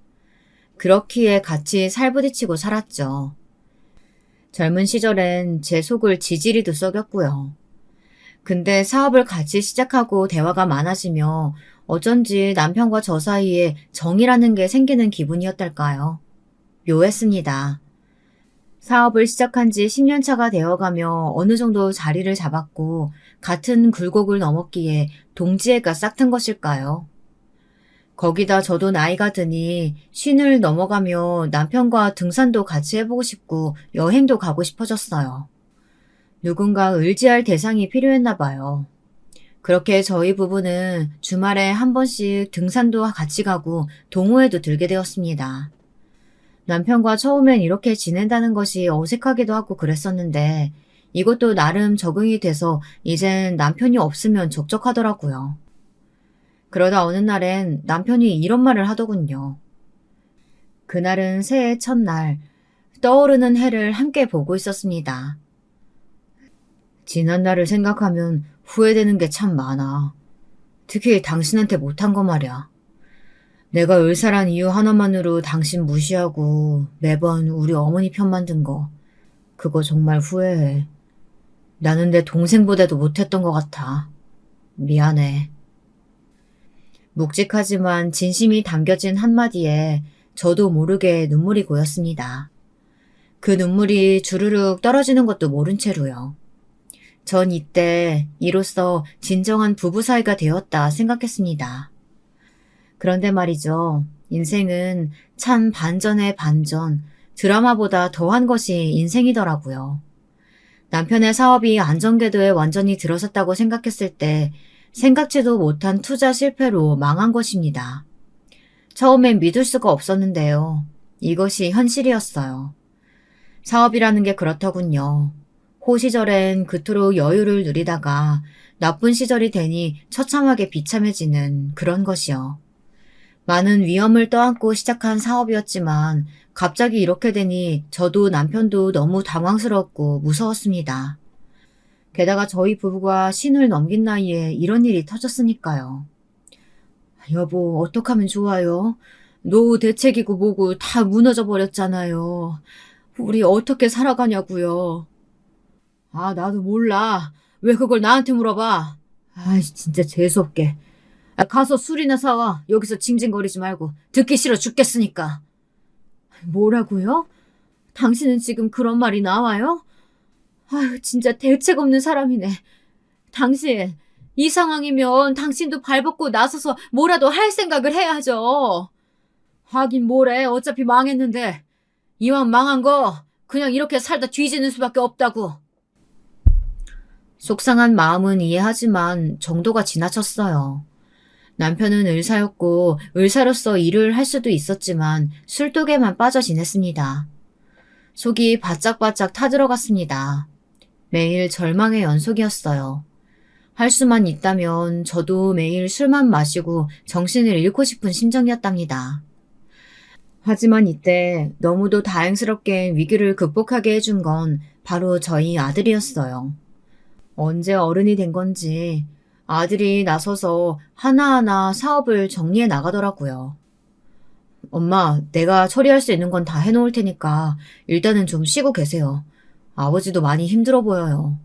그렇기에 같이 살부딪히고 살았죠. 젊은 시절엔 제 속을 지지리도 썩였고요. 근데 사업을 같이 시작하고 대화가 많아지며 어쩐지 남편과 저 사이에 정이라는 게 생기는 기분이었달까요? 묘했습니다. 사업을 시작한 지 10년 차가 되어가며 어느 정도 자리를 잡았고 같은 굴곡을 넘었기에 동지애가 싹튼 것일까요? 거기다 저도 나이가 드니 쉰을 넘어가며 남편과 등산도 같이 해보고 싶고 여행도 가고 싶어졌어요. 누군가 의지할 대상이 필요했나 봐요. 그렇게 저희 부부는 주말에 한 번씩 등산도 같이 가고 동호회도 들게 되었습니다. 남편과 처음엔 이렇게 지낸다는 것이 어색하기도 하고 그랬었는데 이것도 나름 적응이 돼서 이젠 남편이 없으면 적적하더라고요. 그러다 어느 날엔 남편이 이런 말을 하더군요. 그날은 새해 첫날, 떠오르는 해를 함께 보고 있었습니다. 지난 날을 생각하면 후회되는 게 참 많아. 특히 당신한테 못한 거 말이야. 내가 을사란 이유 하나만으로 당신 무시하고 매번 우리 어머니 편만 든 거. 그거 정말 후회해. 나는 내 동생보다도 못했던 것 같아. 미안해. 묵직하지만 진심이 담겨진 한마디에 저도 모르게 눈물이 고였습니다. 그 눈물이 주르륵 떨어지는 것도 모른 채로요. 전 이때 이로써 진정한 부부 사이가 되었다 생각했습니다. 그런데 말이죠. 인생은 참 반전의 반전, 드라마보다 더한 것이 인생이더라고요. 남편의 사업이 안전궤도에 완전히 들어섰다고 생각했을 때 생각지도 못한 투자 실패로 망한 것입니다. 처음엔 믿을 수가 없었는데요. 이것이 현실이었어요. 사업이라는 게 그렇더군요. 호시절엔 그토록 여유를 누리다가 나쁜 시절이 되니 처참하게 비참해지는 그런 것이요. 많은 위험을 떠안고 시작한 사업이었지만 갑자기 이렇게 되니 저도 남편도 너무 당황스럽고 무서웠습니다. 게다가 저희 부부가 신을 넘긴 나이에 이런 일이 터졌으니까요. 여보, 어떡하면 좋아요? 노후 대책이고 뭐고 다 무너져 버렸잖아요. 우리 어떻게 살아가냐고요. 아, 나도 몰라. 왜 그걸 나한테 물어봐? 아이, 진짜 재수없게. 가서 술이나 사와. 여기서 징징거리지 말고. 듣기 싫어 죽겠으니까. 뭐라고요? 당신은 지금 그런 말이 나와요? 아유, 진짜 대책 없는 사람이네. 당신, 이 상황이면 당신도 발벗고 나서서 뭐라도 할 생각을 해야죠. 하긴 뭐래. 어차피 망했는데. 이왕 망한 거 그냥 이렇게 살다 뒤지는 수밖에 없다고. 속상한 마음은 이해하지만 정도가 지나쳤어요. 남편은 의사였고 의사로서 일을 할 수도 있었지만 술독에만 빠져 지냈습니다. 속이 바짝바짝 타들어갔습니다. 매일 절망의 연속이었어요. 할 수만 있다면 저도 매일 술만 마시고 정신을 잃고 싶은 심정이었답니다. 하지만 이때 너무도 다행스럽게 위기를 극복하게 해준 건 바로 저희 아들이었어요. 언제 어른이 된 건지 아들이 나서서 하나하나 사업을 정리해 나가더라고요. 엄마, 내가 처리할 수 있는 건 다 해놓을 테니까 일단은 좀 쉬고 계세요. 아버지도 많이 힘들어 보여요.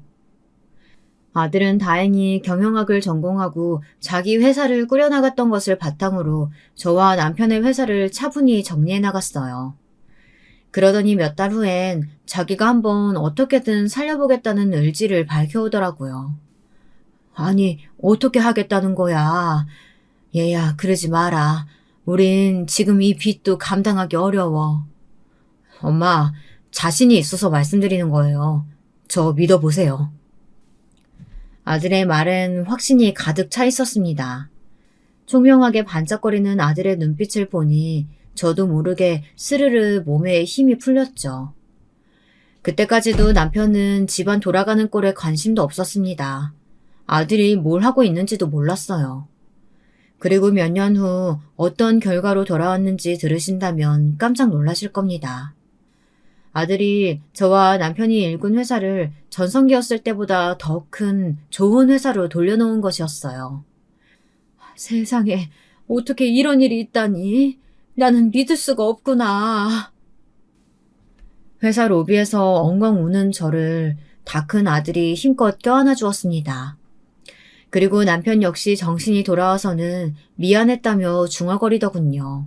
아들은 다행히 경영학을 전공하고 자기 회사를 꾸려나갔던 것을 바탕으로 저와 남편의 회사를 차분히 정리해 나갔어요. 그러더니 몇 달 후엔 자기가 한번 어떻게든 살려보겠다는 의지를 밝혀오더라고요. 아니, 어떻게 하겠다는 거야. 얘야, 그러지 마라. 우린 지금 이 빚도 감당하기 어려워. 엄마, 자신이 있어서 말씀드리는 거예요. 저 믿어보세요. 아들의 말엔 확신이 가득 차 있었습니다. 총명하게 반짝거리는 아들의 눈빛을 보니 저도 모르게 스르르 몸에 힘이 풀렸죠. 그때까지도 남편은 집안 돌아가는 꼴에 관심도 없었습니다. 아들이 뭘 하고 있는지도 몰랐어요. 그리고 몇 년 후 어떤 결과로 돌아왔는지 들으신다면 깜짝 놀라실 겁니다. 아들이 저와 남편이 일군 회사를 전성기였을 때보다 더 큰 좋은 회사로 돌려놓은 것이었어요. 세상에, 어떻게 이런 일이 있다니? 나는 믿을 수가 없구나. 회사 로비에서 엉엉 우는 저를 다 큰 아들이 힘껏 껴안아 주었습니다. 그리고 남편 역시 정신이 돌아와서는 미안했다며 중얼거리더군요.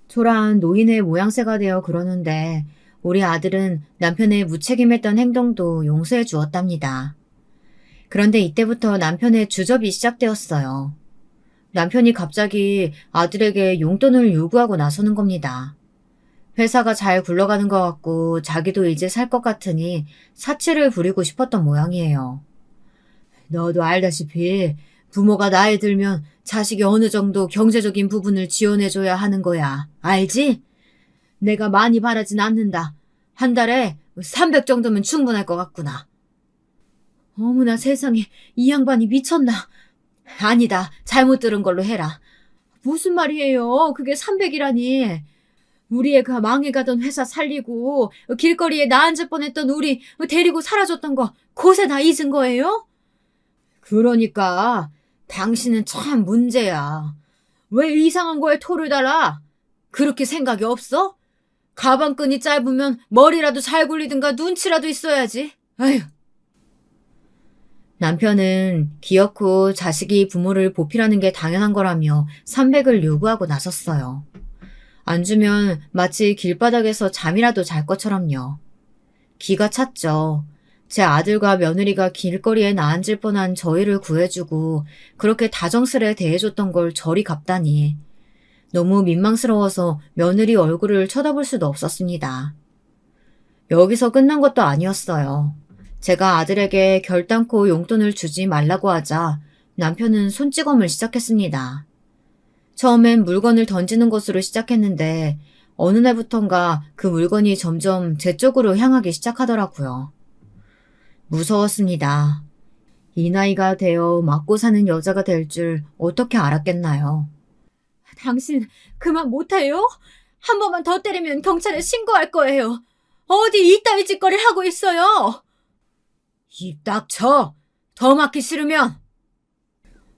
초라한 노인의 모양새가 되어 그러는데 우리 아들은 남편의 무책임했던 행동도 용서해 주었답니다. 그런데 이때부터 남편의 주접이 시작되었어요. 남편이 갑자기 아들에게 용돈을 요구하고 나서는 겁니다. 회사가 잘 굴러가는 것 같고 자기도 이제 살 것 같으니 사치를 부리고 싶었던 모양이에요. 너도 알다시피 부모가 나이 들면 자식이 어느 정도 경제적인 부분을 지원해줘야 하는 거야. 알지? 내가 많이 바라진 않는다. 한 달에 300 정도면 충분할 것 같구나. 어머나 세상에, 이 양반이 미쳤나? 아니다. 잘못 들은 걸로 해라. 무슨 말이에요? 그게 300이라니. 우리의 그 망해가던 회사 살리고 길거리에 나 앉을 뻔했던 우리 데리고 사라졌던 거 곳에 다 잊은 거예요? 그러니까 당신은 참 문제야. 왜 이상한 거에 토를 달아? 그렇게 생각이 없어? 가방끈이 짧으면 머리라도 잘 굴리든가 눈치라도 있어야지. 아휴. 남편은 기어코 자식이 부모를 보필하는 게 당연한 거라며 300을 요구하고 나섰어요. 안 주면 마치 길바닥에서 잠이라도 잘 것처럼요. 기가 찼죠. 제 아들과 며느리가 길거리에 나앉을 뻔한 저희를 구해주고 그렇게 다정스레 대해줬던 걸 저리 갚다니. 너무 민망스러워서 며느리 얼굴을 쳐다볼 수도 없었습니다. 여기서 끝난 것도 아니었어요. 제가 아들에게 결단코 용돈을 주지 말라고 하자 남편은 손찌검을 시작했습니다. 처음엔 물건을 던지는 것으로 시작했는데 어느 날부턴가 그 물건이 점점 제 쪽으로 향하기 시작하더라고요. 무서웠습니다. 이 나이가 되어 맞고 사는 여자가 될 줄 어떻게 알았겠나요? 당신 그만 못해요? 한 번만 더 때리면 경찰에 신고할 거예요. 어디 이따위 짓거리를 하고 있어요? 입 닥쳐! 더 맞기 싫으면!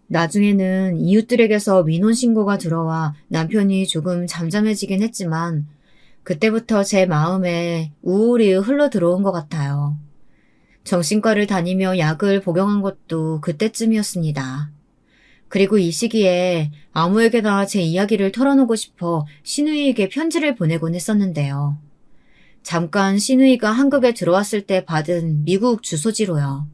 나중에는 이웃들에게서 민원 신고가 들어와 남편이 조금 잠잠해지긴 했지만 그때부터 제 마음에 우울이 흘러 들어온 것 같아요. 정신과를 다니며 약을 복용한 것도 그때쯤이었습니다. 그리고 이 시기에 아무에게나 제 이야기를 털어놓고 싶어 시누이에게 편지를 보내곤 했었는데요. 잠깐 시누이가 한국에 들어왔을 때 받은 미국 주소지로요.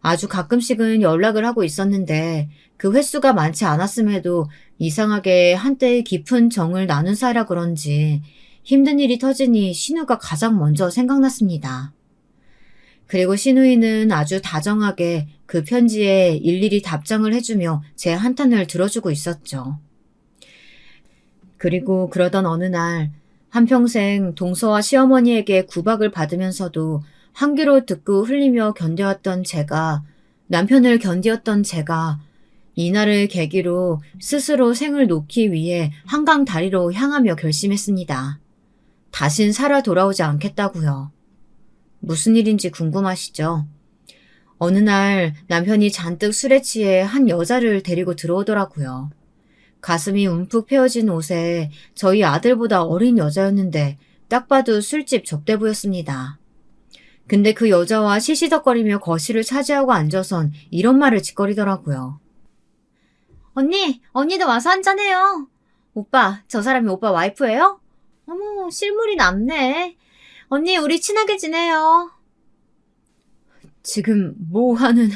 아주 가끔씩은 연락을 하고 있었는데 그 횟수가 많지 않았음에도 이상하게 한때의 깊은 정을 나눈 사이라 그런지 힘든 일이 터지니 신우가 가장 먼저 생각났습니다. 그리고 신우이는 아주 다정하게 그 편지에 일일이 답장을 해주며 제 한탄을 들어주고 있었죠. 그리고 그러던 어느 날 한평생 동서와 시어머니에게 구박을 받으면서도 한 귀로 듣고 흘리며 견뎌왔던 제가, 남편을 견디었던 제가 이날을 계기로 스스로 생을 놓기 위해 한강 다리로 향하며 결심했습니다. 다신 살아 돌아오지 않겠다고요. 무슨 일인지 궁금하시죠? 어느 날 남편이 잔뜩 술에 취해 한 여자를 데리고 들어오더라고요. 가슴이 움푹 패어진 옷에 저희 아들보다 어린 여자였는데 딱 봐도 술집 접대부였습니다. 근데 그 여자와 시시덕거리며 거실을 차지하고 앉아선 이런 말을 짓거리더라고요. 언니, 언니도 와서 한잔해요. 오빠, 저 사람이 오빠 와이프예요? 어머, 실물이 남네. 언니, 우리 친하게 지내요. 지금 뭐 하는...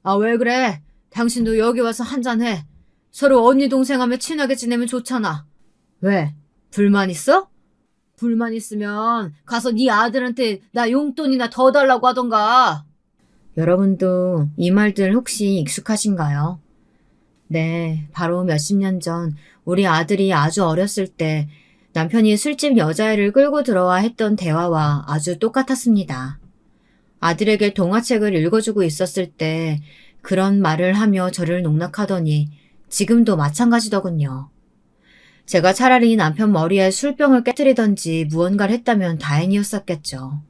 아, 왜 그래? 당신도 여기 와서 한잔해. 서로 언니 동생하며 친하게 지내면 좋잖아. 왜? 불만 있어? 불만 있으면 가서 네 아들한테 나 용돈이나 더 달라고 하던가. 여러분도 이 말들 혹시 익숙하신가요? 네, 바로 몇십 년 전 우리 아들이 아주 어렸을 때 남편이 술집 여자애를 끌고 들어와 했던 대화와 아주 똑같았습니다. 아들에게 동화책을 읽어주고 있었을 때 그런 말을 하며 저를 농락하더니 지금도 마찬가지더군요. 제가 차라리 남편 머리에 술병을 깨뜨리던지 무언가를 했다면 다행이었었겠죠.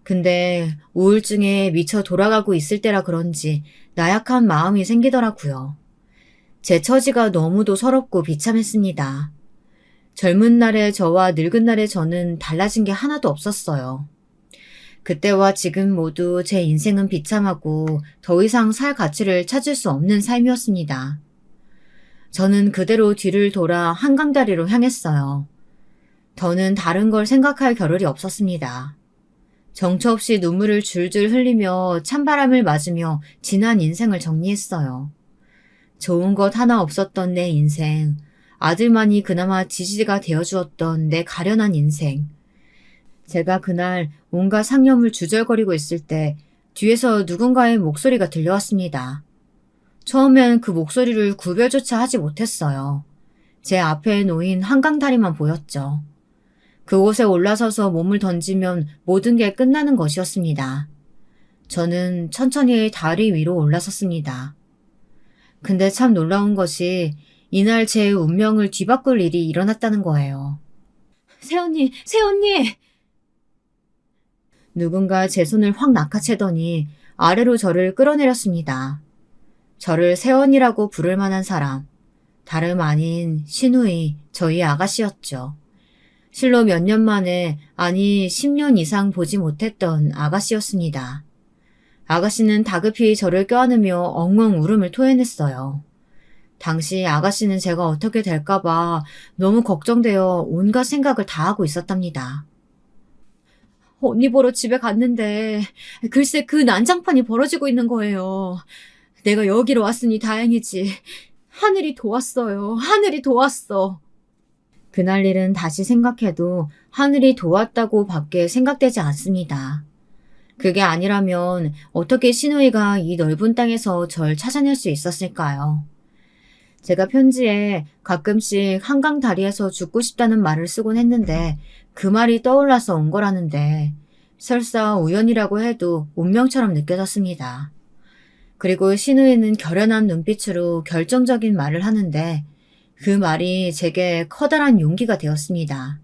근데 우울증에 미쳐 돌아가고 있을 때라 그런지 나약한 마음이 생기더라고요. 제 처지가 너무도 서럽고 비참했습니다. 젊은 날의 저와 늙은 날의 저는 달라진 게 하나도 없었어요. 그때와 지금 모두 제 인생은 비참하고 더 이상 살 가치를 찾을 수 없는 삶이었습니다. 저는 그대로 뒤를 돌아 한강다리로 향했어요. 더는 다른 걸 생각할 겨를이 없었습니다. 정처 없이 눈물을 줄줄 흘리며 찬바람을 맞으며 지난 인생을 정리했어요. 좋은 것 하나 없었던 내 인생, 아들만이 그나마 지지가 되어주었던 내 가련한 인생. 제가 그날 온갖 상념을 주절거리고 있을 때 뒤에서 누군가의 목소리가 들려왔습니다. 처음엔 그 목소리를 구별조차 하지 못했어요. 제 앞에 놓인 한강다리만 보였죠. 그곳에 올라서서 몸을 던지면 모든 게 끝나는 것이었습니다. 저는 천천히 다리 위로 올라섰습니다. 근데 참 놀라운 것이 이날 제 운명을 뒤바꿀 일이 일어났다는 거예요. 새언니, 새언니! 누군가 제 손을 확 낚아채더니 아래로 저를 끌어내렸습니다. 저를 새언니라고 부를 만한 사람, 다름 아닌 신우이, 저희 아가씨였죠. 실로 몇 년 만에, 아니 10년 이상 보지 못했던 아가씨였습니다. 아가씨는 다급히 저를 껴안으며 엉엉 울음을 토해냈어요. 당시 아가씨는 제가 어떻게 될까봐 너무 걱정되어 온갖 생각을 다 하고 있었답니다. 언니 보러 집에 갔는데 글쎄 그 난장판이 벌어지고 있는 거예요. 내가 여기로 왔으니 다행이지. 하늘이 도왔어요. 하늘이 도왔어. 그날 일은 다시 생각해도 하늘이 도왔다고 밖에 생각되지 않습니다. 그게 아니라면 어떻게 신우이가 이 넓은 땅에서 절 찾아낼 수 있었을까요? 제가 편지에 가끔씩 한강 다리에서 죽고 싶다는 말을 쓰곤 했는데 그 말이 떠올라서 온 거라는데 설사 우연이라고 해도 운명처럼 느껴졌습니다. 그리고 신우이는 결연한 눈빛으로 결정적인 말을 하는데 그 말이 제게 커다란 용기가 되었습니다.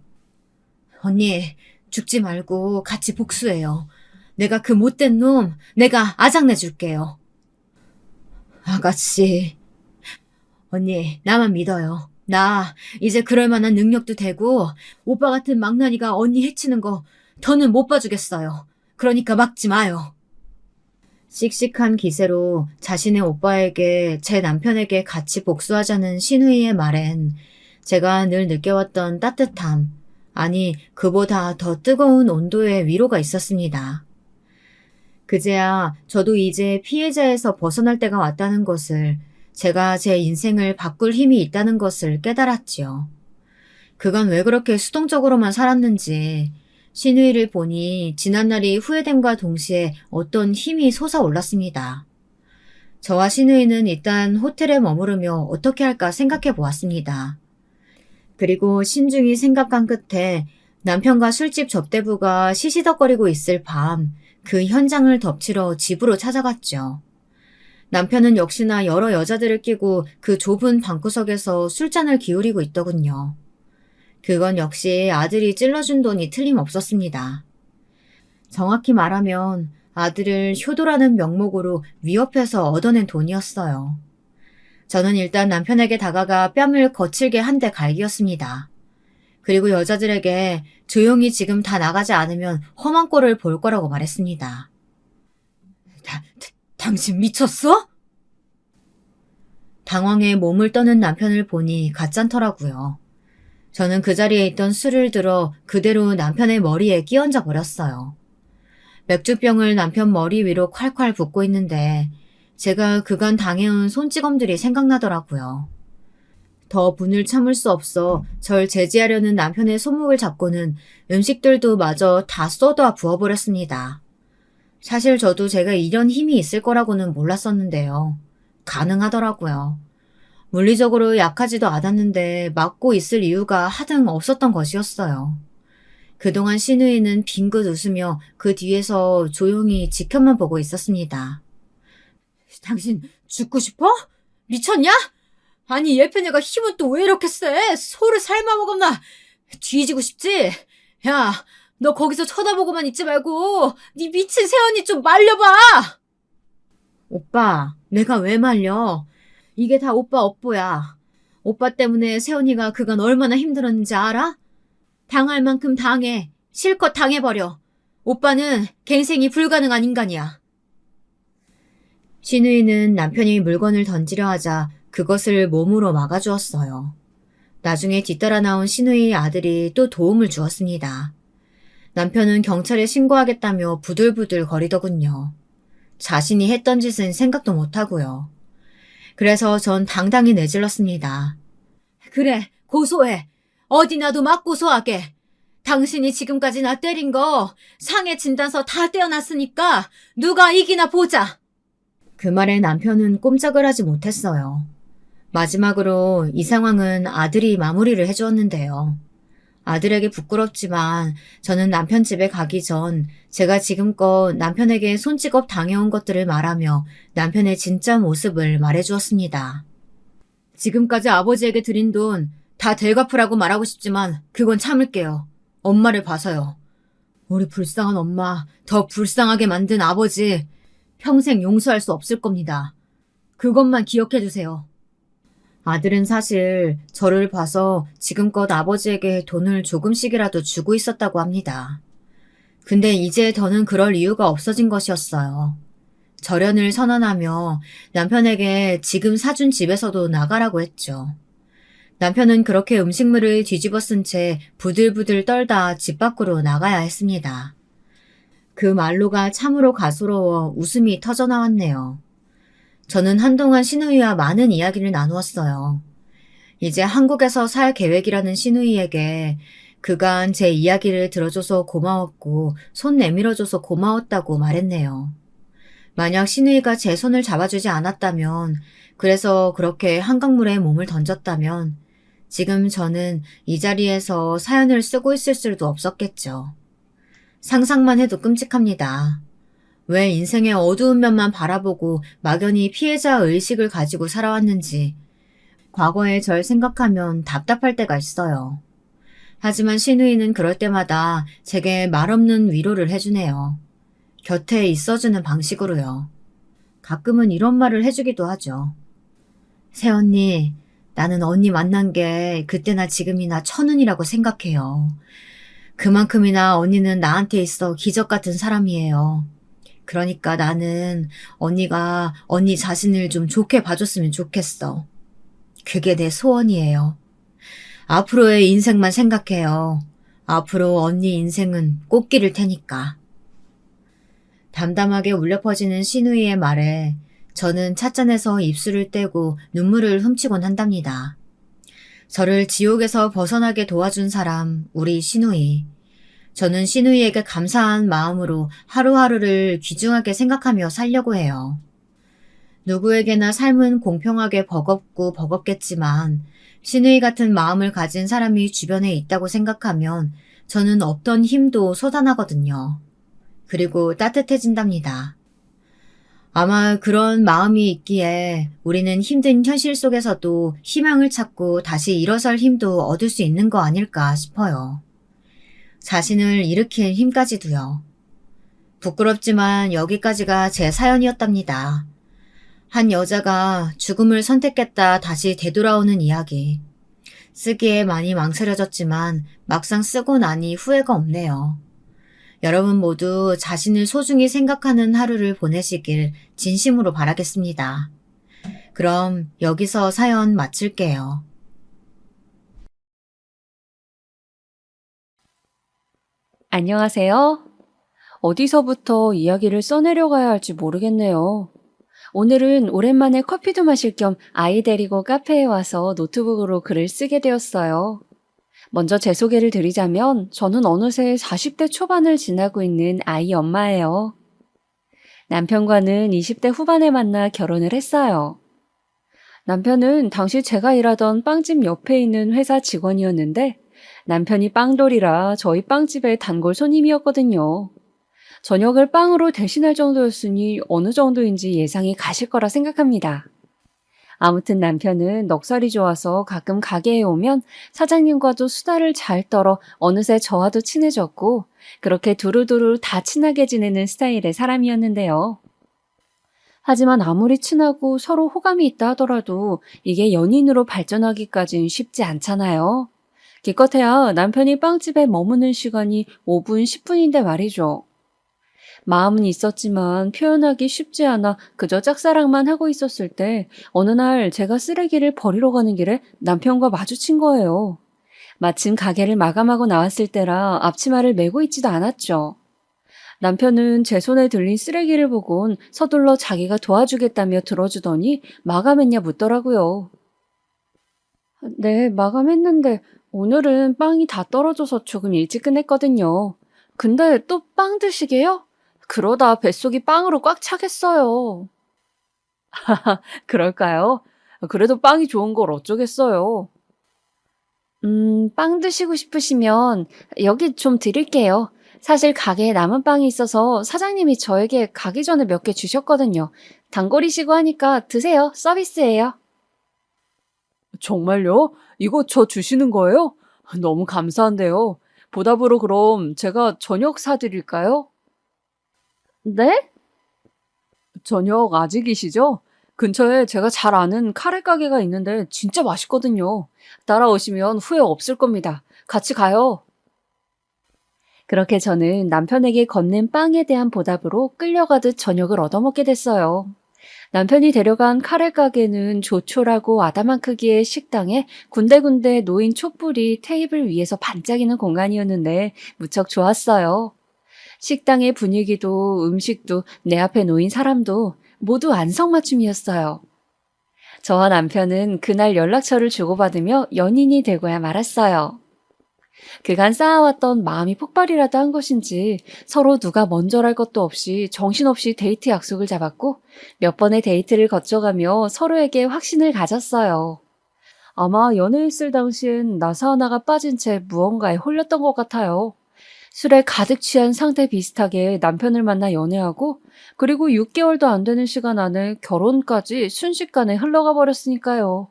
언니, 죽지 말고 같이 복수해요. 내가 그 못된 놈, 내가 아작내줄게요. 아가씨, 언니, 나만 믿어요. 나 이제 그럴 만한 능력도 되고 오빠 같은 망나니가 언니 해치는 거 더는 못 봐주겠어요. 그러니까 막지 마요. 씩씩한 기세로 자신의 오빠에게 제 남편에게 같이 복수하자는 신우이의 말엔 제가 늘 느껴왔던 따뜻함, 아니 그보다 더 뜨거운 온도의 위로가 있었습니다. 그제야 저도 이제 피해자에서 벗어날 때가 왔다는 것을, 제가 제 인생을 바꿀 힘이 있다는 것을 깨달았지요. 그간 왜 그렇게 수동적으로만 살았는지 신우이를 보니 지난날이 후회됨과 동시에 어떤 힘이 솟아올랐습니다. 저와 신우이는 일단 호텔에 머무르며 어떻게 할까 생각해 보았습니다. 그리고 신중히 생각한 끝에 남편과 술집 접대부가 시시덕거리고 있을 밤 그 현장을 덮치러 집으로 찾아갔죠. 남편은 역시나 여러 여자들을 끼고 그 좁은 방구석에서 술잔을 기울이고 있더군요. 그건 역시 아들이 찔러준 돈이 틀림없었습니다. 정확히 말하면 아들을 효도라는 명목으로 위협해서 얻어낸 돈이었어요. 저는 일단 남편에게 다가가 뺨을 거칠게 한 대 갈기었습니다. 그리고 여자들에게 조용히 지금 다 나가지 않으면 험한 꼴을 볼 거라고 말했습니다. 당신 미쳤어? 당황해 몸을 떠는 남편을 보니 가짠터라고요. 저는 그 자리에 있던 술을 들어 그대로 남편의 머리에 끼얹어 버렸어요. 맥주병을 남편 머리 위로 콸콸 붓고 있는데 제가 그간 당해온 손찌검들이 생각나더라고요. 더 분을 참을 수 없어 절 제지하려는 남편의 손목을 잡고는 음식들도 마저 다 쏟아 부어버렸습니다. 사실 저도 제가 이런 힘이 있을 거라고는 몰랐었는데요. 가능하더라고요. 물리적으로 약하지도 않았는데 막고 있을 이유가 하등 없었던 것이었어요. 그동안 신우이는 빙긋 웃으며 그 뒤에서 조용히 지켜만 보고 있었습니다. 당신 죽고 싶어? 미쳤냐? 아니 예편이가 힘은 또 왜 이렇게 세? 소를 삶아먹었나? 뒤지고 싶지? 야, 너 거기서 쳐다보고만 있지 말고 네 미친 새언니 좀 말려봐! 오빠, 내가 왜 말려? 이게 다 오빠 업보야. 오빠 때문에 새언니가 그간 얼마나 힘들었는지 알아? 당할 만큼 당해. 실컷 당해버려. 오빠는 갱생이 불가능한 인간이야. 신우이는 남편이 물건을 던지려 하자 그것을 몸으로 막아주었어요. 나중에 뒤따라 나온 신우이의 아들이 또 도움을 주었습니다. 남편은 경찰에 신고하겠다며 부들부들 거리더군요. 자신이 했던 짓은 생각도 못하고요. 그래서 전 당당히 내질렀습니다. 그래, 고소해. 어디 나도 막 고소하게. 당신이 지금까지 나 때린 거 상해 진단서 다 떼어놨으니까 누가 이기나 보자. 그 말에 남편은 꼼짝을 하지 못했어요. 마지막으로 이 상황은 아들이 마무리를 해주었는데요. 아들에게 부끄럽지만 저는 남편 집에 가기 전 제가 지금껏 남편에게 손찌검 당해온 것들을 말하며 남편의 진짜 모습을 말해주었습니다. 지금까지 아버지에게 드린 돈 다 되갚으라고 말하고 싶지만 그건 참을게요. 엄마를 봐서요. 우리 불쌍한 엄마, 더 불쌍하게 만든 아버지, 평생 용서할 수 없을 겁니다. 그것만 기억해 주세요. 아들은 사실 저를 봐서 지금껏 아버지에게 돈을 조금씩이라도 주고 있었다고 합니다. 근데 이제 더는 그럴 이유가 없어진 것이었어요. 절연을 선언하며 남편에게 지금 사준 집에서도 나가라고 했죠. 남편은 그렇게 음식물을 뒤집어 쓴 채 부들부들 떨다 집 밖으로 나가야 했습니다. 그 말로가 참으로 가소로워 웃음이 터져 나왔네요. 저는 한동안 시누이와 많은 이야기를 나누었어요. 이제 한국에서 살 계획이라는 시누이에게 그간 제 이야기를 들어줘서 고마웠고 손 내밀어줘서 고마웠다고 말했네요. 만약 시누이가 제 손을 잡아주지 않았다면, 그래서 그렇게 한강물에 몸을 던졌다면 지금 저는 이 자리에서 사연을 쓰고 있을 수도 없었겠죠. 상상만 해도 끔찍합니다. 왜 인생의 어두운 면만 바라보고 막연히 피해자 의식을 가지고 살아왔는지 과거의 절 생각하면 답답할 때가 있어요. 하지만 시누이는 그럴 때마다 제게 말없는 위로를 해주네요. 곁에 있어주는 방식으로요. 가끔은 이런 말을 해주기도 하죠. 새언니, 나는 언니 만난 게 그때나 지금이나 천운이라고 생각해요. 그만큼이나 언니는 나한테 있어 기적 같은 사람이에요. 그러니까 나는 언니가 언니 자신을 좀 좋게 봐줬으면 좋겠어. 그게 내 소원이에요. 앞으로의 인생만 생각해요. 앞으로 언니 인생은 꽃길일 테니까. 담담하게 울려 퍼지는 시누이의 말에 저는 찻잔에서 입술을 떼고 눈물을 훔치곤 한답니다. 저를 지옥에서 벗어나게 도와준 사람, 우리 시누이. 저는 시누이에게 감사한 마음으로 하루하루를 귀중하게 생각하며 살려고 해요. 누구에게나 삶은 공평하게 버겁고 버겁겠지만 시누이 같은 마음을 가진 사람이 주변에 있다고 생각하면 저는 없던 힘도 솟아나거든요. 그리고 따뜻해진답니다. 아마 그런 마음이 있기에 우리는 힘든 현실 속에서도 희망을 찾고 다시 일어설 힘도 얻을 수 있는 거 아닐까 싶어요. 자신을 일으킬 힘까지도요. 부끄럽지만 여기까지가 제 사연이었답니다. 한 여자가 죽음을 선택했다 다시 되돌아오는 이야기. 쓰기에 많이 망설여졌지만 막상 쓰고 나니 후회가 없네요. 여러분 모두 자신을 소중히 생각하는 하루를 보내시길 진심으로 바라겠습니다. 그럼 여기서 사연 마칠게요. 안녕하세요. 어디서부터 이야기를 써내려가야 할지 모르겠네요. 오늘은 오랜만에 커피도 마실 겸 아이 데리고 카페에 와서 노트북으로 글을 쓰게 되었어요. 먼저 제 소개를 드리자면 저는 어느새 40대 초반을 지나고 있는 아이 엄마예요. 남편과는 20대 후반에 만나 결혼을 했어요. 남편은 당시 제가 일하던 빵집 옆에 있는 회사 직원이었는데 남편이 빵돌이라 저희 빵집의 단골 손님이었거든요. 저녁을 빵으로 대신할 정도였으니 어느 정도인지 예상이 가실 거라 생각합니다. 아무튼 남편은 넉살이 좋아서 가끔 가게에 오면 사장님과도 수다를 잘 떨어 어느새 저와도 친해졌고 그렇게 두루두루 다 친하게 지내는 스타일의 사람이었는데요. 하지만 아무리 친하고 서로 호감이 있다 하더라도 이게 연인으로 발전하기까진 쉽지 않잖아요. 기껏해야 남편이 빵집에 머무는 시간이 5분, 10분인데 말이죠. 마음은 있었지만 표현하기 쉽지 않아 그저 짝사랑만 하고 있었을 때 어느 날 제가 쓰레기를 버리러 가는 길에 남편과 마주친 거예요. 마침 가게를 마감하고 나왔을 때라 앞치마를 메고 있지도 않았죠. 남편은 제 손에 들린 쓰레기를 보곤 서둘러 자기가 도와주겠다며 들어주더니 마감했냐 묻더라고요. 네, 마감했는데 오늘은 빵이 다 떨어져서 조금 일찍 끝냈거든요. 근데 또 빵 드시게요? 그러다 뱃속이 빵으로 꽉 차겠어요. 그럴까요? 그래도 빵이 좋은 걸 어쩌겠어요. 빵 드시고 싶으시면 여기 좀 드릴게요. 사실 가게에 남은 빵이 있어서 사장님이 저에게 가기 전에 몇 개 주셨거든요. 단골이시고 하니까 드세요. 서비스예요. 정말요? 이거 저 주시는 거예요? 너무 감사한데요. 보답으로 그럼 제가 저녁 사드릴까요? 네? 저녁 아직이시죠? 근처에 제가 잘 아는 카레 가게가 있는데 진짜 맛있거든요. 따라오시면 후회 없을 겁니다. 같이 가요. 그렇게 저는 남편에게 건넨 빵에 대한 보답으로 끌려가듯 저녁을 얻어먹게 됐어요. 남편이 데려간 카레 가게는 조촐하고 아담한 크기의 식당에 군데군데 놓인 촛불이 테이블 위에서 반짝이는 공간이었는데 무척 좋았어요. 식당의 분위기도 음식도 내 앞에 놓인 사람도 모두 안성맞춤이었어요. 저와 남편은 그날 연락처를 주고받으며 연인이 되고야 말았어요. 그간 쌓아왔던 마음이 폭발이라도 한 것인지 서로 누가 먼저랄 것도 없이 정신없이 데이트 약속을 잡았고 몇 번의 데이트를 거쳐가며 서로에게 확신을 가졌어요. 아마 연애했을 당시엔 나사 하나가 빠진 채 무언가에 홀렸던 것 같아요. 술에 가득 취한 상태 비슷하게 남편을 만나 연애하고 그리고 6개월도 안 되는 시간 안에 결혼까지 순식간에 흘러가 버렸으니까요.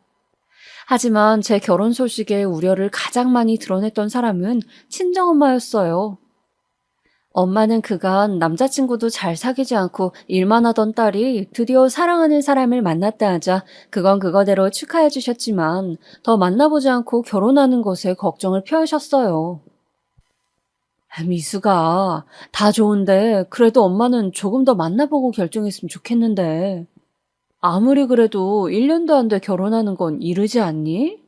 하지만 제 결혼 소식에 우려를 가장 많이 드러냈던 사람은 친정엄마였어요. 엄마는 그간 남자친구도 잘 사귀지 않고 일만 하던 딸이 드디어 사랑하는 사람을 만났다 하자 그건 그거대로 축하해 주셨지만 더 만나보지 않고 결혼하는 것에 걱정을 표하셨어요. 미수가 다 좋은데 그래도 엄마는 조금 더 만나보고 결정했으면 좋겠는데 아무리 그래도 1년도 안 돼 결혼하는 건 이르지 않니?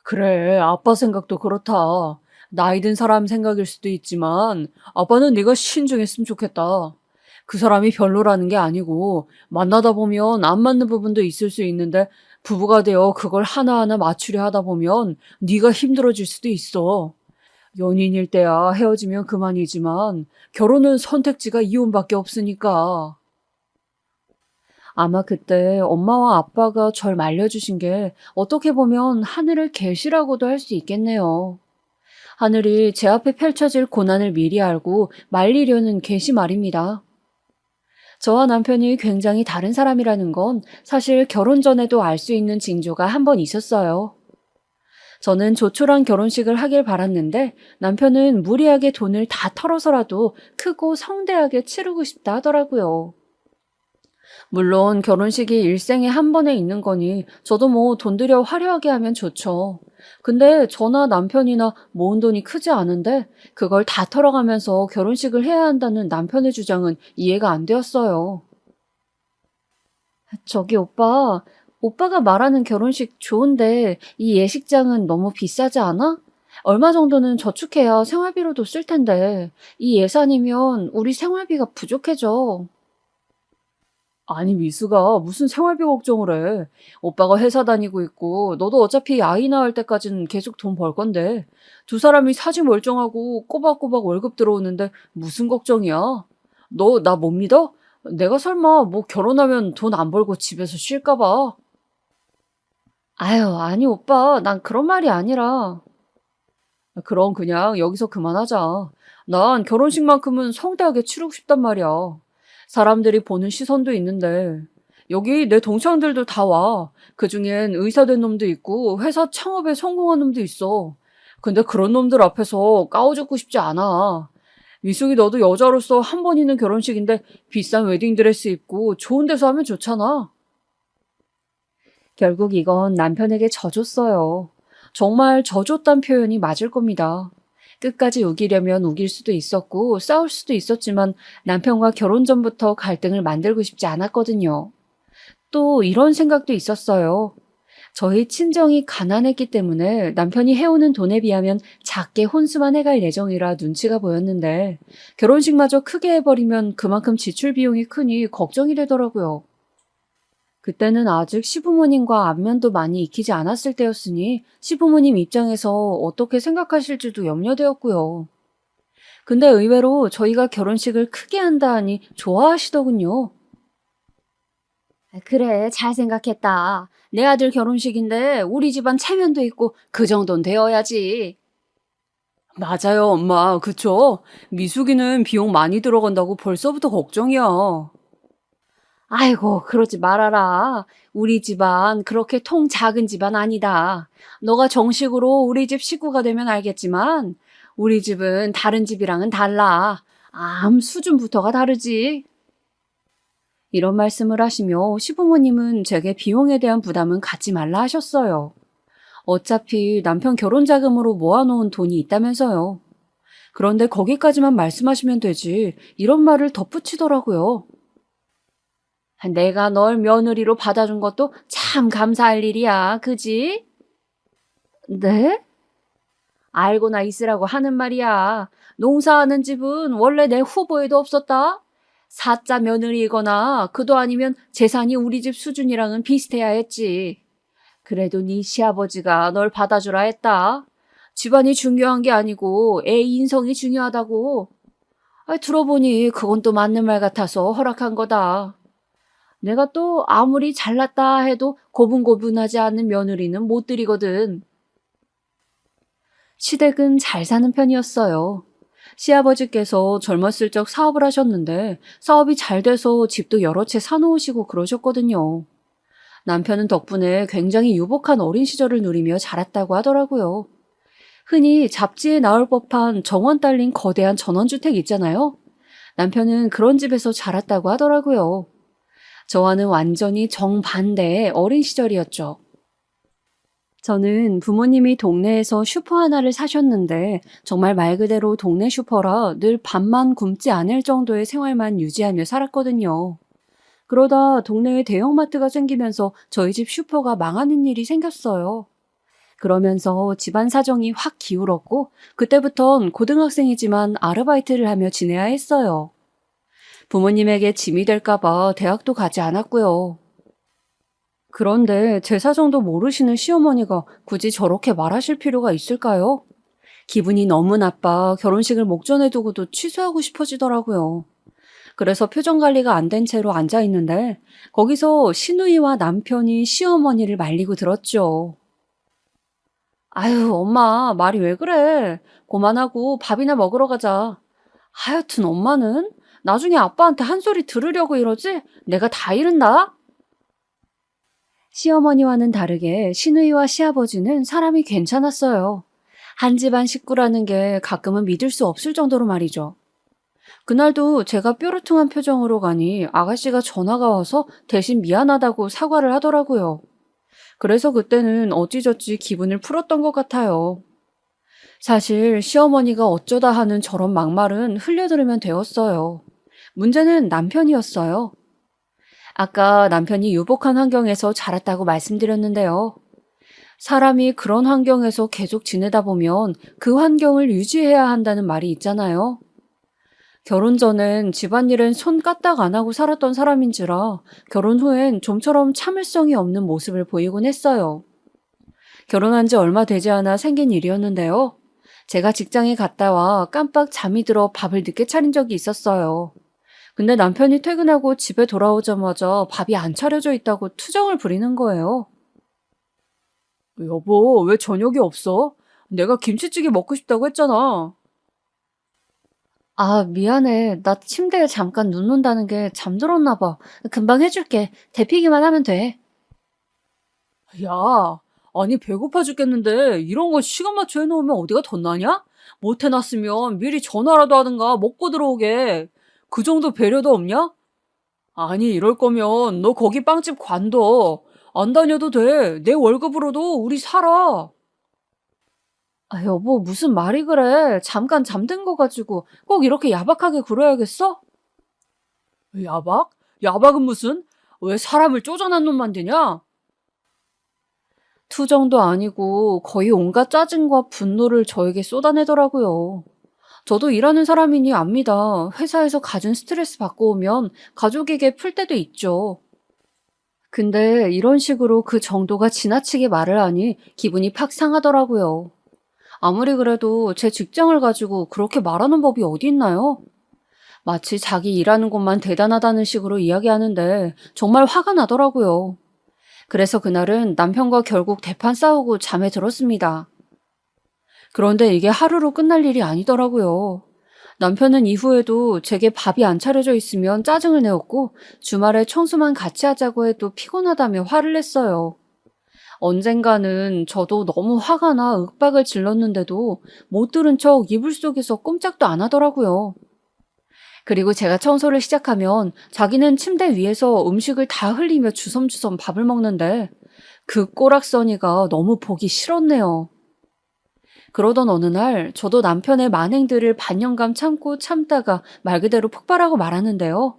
그래, 아빠 생각도 그렇다. 나이 든 사람 생각일 수도 있지만 아빠는 네가 신중했으면 좋겠다. 그 사람이 별로라는 게 아니고 만나다 보면 안 맞는 부분도 있을 수 있는데 부부가 되어 그걸 하나하나 맞추려 하다 보면 네가 힘들어질 수도 있어. 연인일 때야 헤어지면 그만이지만 결혼은 선택지가 이혼밖에 없으니까. 아마 그때 엄마와 아빠가 절 말려주신 게 어떻게 보면 하늘의 계시라고도 할 수 있겠네요. 하늘이 제 앞에 펼쳐질 고난을 미리 알고 말리려는 계시 말입니다. 저와 남편이 굉장히 다른 사람이라는 건 사실 결혼 전에도 알 수 있는 징조가 한 번 있었어요. 저는 조촐한 결혼식을 하길 바랐는데 남편은 무리하게 돈을 다 털어서라도 크고 성대하게 치르고 싶다 하더라고요. 물론 결혼식이 일생에 한 번에 있는 거니 저도 뭐 돈 들여 화려하게 하면 좋죠. 근데 저나 남편이나 모은 돈이 크지 않은데 그걸 다 털어가면서 결혼식을 해야 한다는 남편의 주장은 이해가 안 되었어요. 저기 오빠가 말하는 결혼식 좋은데 이 예식장은 너무 비싸지 않아? 얼마 정도는 저축해야 생활비로도 쓸 텐데 이 예산이면 우리 생활비가 부족해져. 아니, 미수가 무슨 생활비 걱정을 해. 오빠가 회사 다니고 있고, 너도 어차피 아이 낳을 때까지는 계속 돈 벌 건데, 두 사람이 사지 멀쩡하고 꼬박꼬박 월급 들어오는데 무슨 걱정이야? 너 나 못 믿어? 내가 설마 뭐 결혼하면 돈 안 벌고 집에서 쉴까 봐. 아유, 아니, 오빠. 난 그런 말이 아니라. 그럼 그냥 여기서 그만하자. 난 결혼식만큼은 성대하게 치르고 싶단 말이야. 사람들이 보는 시선도 있는데 여기 내 동창들도 다 와. 그중엔 의사 된 놈도 있고 회사 창업에 성공한 놈도 있어. 근데 그런 놈들 앞에서 까오죽고 싶지 않아. 미숙이 너도 여자로서 한 번 있는 결혼식인데 비싼 웨딩드레스 입고 좋은 데서 하면 좋잖아. 결국 이건 남편에게 져줬어요. 정말 져줬단 표현이 맞을 겁니다. 끝까지 우기려면 우길 수도 있었고 싸울 수도 있었지만 남편과 결혼 전부터 갈등을 만들고 싶지 않았거든요. 또 이런 생각도 있었어요. 저희 친정이 가난했기 때문에 남편이 해오는 돈에 비하면 작게 혼수만 해갈 예정이라 눈치가 보였는데 결혼식마저 크게 해버리면 그만큼 지출 비용이 크니 걱정이 되더라고요. 그때는 아직 시부모님과 안면도 많이 익히지 않았을 때였으니 시부모님 입장에서 어떻게 생각하실지도 염려되었고요. 근데 의외로 저희가 결혼식을 크게 한다 하니 좋아하시더군요. 그래, 잘 생각했다. 내 아들 결혼식인데 우리 집안 체면도 있고 그 정도는 되어야지. 맞아요, 엄마. 그쵸? 미숙이는 비용 많이 들어간다고 벌써부터 걱정이야. 아이고, 그러지 말아라. 우리 집안 그렇게 통 작은 집안 아니다. 너가 정식으로 우리 집 식구가 되면 알겠지만 우리 집은 다른 집이랑은 달라. 수준부터가 다르지. 이런 말씀을 하시며 시부모님은 제게 비용에 대한 부담은 갖지 말라 하셨어요. 어차피 남편 결혼 자금으로 모아놓은 돈이 있다면서요. 그런데 거기까지만 말씀하시면 되지 이런 말을 덧붙이더라고요. 내가 널 며느리로 받아준 것도 참 감사할 일이야, 그지? 네? 알고나 있으라고 하는 말이야. 농사하는 집은 원래 내 후보에도 없었다. 사자 며느리이거나 그도 아니면 재산이 우리 집 수준이랑은 비슷해야 했지. 그래도 네 시아버지가 널 받아주라 했다. 집안이 중요한 게 아니고 애 인성이 중요하다고. 들어보니 그건 또 맞는 말 같아서 허락한 거다. 내가 또 아무리 잘났다 해도 고분고분하지 않는 며느리는 못 드리거든. 시댁은 잘 사는 편이었어요. 시아버지께서 젊었을 적 사업을 하셨는데 사업이 잘 돼서 집도 여러 채 사놓으시고 그러셨거든요. 남편은 덕분에 굉장히 유복한 어린 시절을 누리며 자랐다고 하더라고요. 흔히 잡지에 나올 법한 정원 딸린 거대한 전원주택 있잖아요. 남편은 그런 집에서 자랐다고 하더라고요. 저와는 완전히 정반대의 어린 시절이었죠. 저는 부모님이 동네에서 슈퍼 하나를 사셨는데 정말 말 그대로 동네 슈퍼라 늘 밥만 굶지 않을 정도의 생활만 유지하며 살았거든요. 그러다 동네에 대형마트가 생기면서 저희 집 슈퍼가 망하는 일이 생겼어요. 그러면서 집안 사정이 확 기울었고 그때부턴 고등학생이지만 아르바이트를 하며 지내야 했어요. 부모님에게 짐이 될까봐 대학도 가지 않았고요. 그런데 제 사정도 모르시는 시어머니가 굳이 저렇게 말하실 필요가 있을까요? 기분이 너무 나빠 결혼식을 목전에 두고도 취소하고 싶어지더라고요. 그래서 표정 관리가 안 된 채로 앉아 있는데 거기서 시누이와 남편이 시어머니를 말리고 들었죠. 아유, 엄마, 말이 왜 그래? 그만하고 밥이나 먹으러 가자. 하여튼 엄마는 나중에 아빠한테 한 소리 들으려고 이러지? 내가 다 이른다? 시어머니와는 다르게 시누이와 시아버지는 사람이 괜찮았어요. 한 집안 식구라는 게 가끔은 믿을 수 없을 정도로 말이죠. 그날도 제가 뾰루퉁한 표정으로 가니 아가씨가 전화가 와서 대신 미안하다고 사과를 하더라고요. 그래서 그때는 어찌저찌 기분을 풀었던 것 같아요. 사실 시어머니가 어쩌다 하는 저런 막말은 흘려들으면 되었어요. 문제는 남편이었어요. 아까 남편이 유복한 환경에서 자랐다고 말씀드렸는데요. 사람이 그런 환경에서 계속 지내다 보면 그 환경을 유지해야 한다는 말이 있잖아요. 결혼 전엔 집안일엔 손 까딱 안 하고 살았던 사람인지라 결혼 후엔 좀처럼 참을성이 없는 모습을 보이곤 했어요. 결혼한 지 얼마 되지 않아 생긴 일이었는데요. 제가 직장에 갔다 와 깜빡 잠이 들어 밥을 늦게 차린 적이 있었어요. 근데 남편이 퇴근하고 집에 돌아오자마자 밥이 안 차려져 있다고 투정을 부리는 거예요. 여보, 왜 저녁이 없어? 내가 김치찌개 먹고 싶다고 했잖아. 미안해. 나 침대에 잠깐 눕는다는 게 잠들었나 봐. 금방 해줄게. 데피기만 하면 돼. 야, 아니 배고파 죽겠는데 이런 거 시간 맞춰 해놓으면 어디가 덧나냐? 못 해놨으면 미리 전화라도 하든가 먹고 들어오게. 그 정도 배려도 없냐? 아니 이럴 거면 너 거기 빵집 관둬. 안 다녀도 돼. 내 월급으로도 우리 살아. 여보, 무슨 말이 그래. 잠깐 잠든 거 가지고 꼭 이렇게 야박하게 굴어야겠어? 야박? 야박은 무슨? 왜 사람을 쪼잔한 놈 만드냐? 투정도 아니고 거의 온갖 짜증과 분노를 저에게 쏟아내더라고요. 저도 일하는 사람이니 압니다. 회사에서 가진 스트레스 받고 오면 가족에게 풀 때도 있죠. 근데 이런 식으로 그 정도가 지나치게 말을 하니 기분이 팍 상하더라고요. 아무리 그래도 제 직장을 가지고 그렇게 말하는 법이 어디 있나요? 마치 자기 일하는 것만 대단하다는 식으로 이야기하는데 정말 화가 나더라고요. 그래서 그날은 남편과 결국 대판 싸우고 잠에 들었습니다. 그런데 이게 하루로 끝날 일이 아니더라고요. 남편은 이후에도 제게 밥이 안 차려져 있으면 짜증을 내었고 주말에 청소만 같이 하자고 해도 피곤하다며 화를 냈어요. 언젠가는 저도 너무 화가 나 윽박을 질렀는데도 못 들은 척 이불 속에서 꼼짝도 안 하더라고요. 그리고 제가 청소를 시작하면 자기는 침대 위에서 음식을 다 흘리며 주섬주섬 밥을 먹는데 그 꼬락서니가 너무 보기 싫었네요. 그러던 어느 날 저도 남편의 만행들을 반년간 참고 참다가 말 그대로 폭발하고 말하는데요.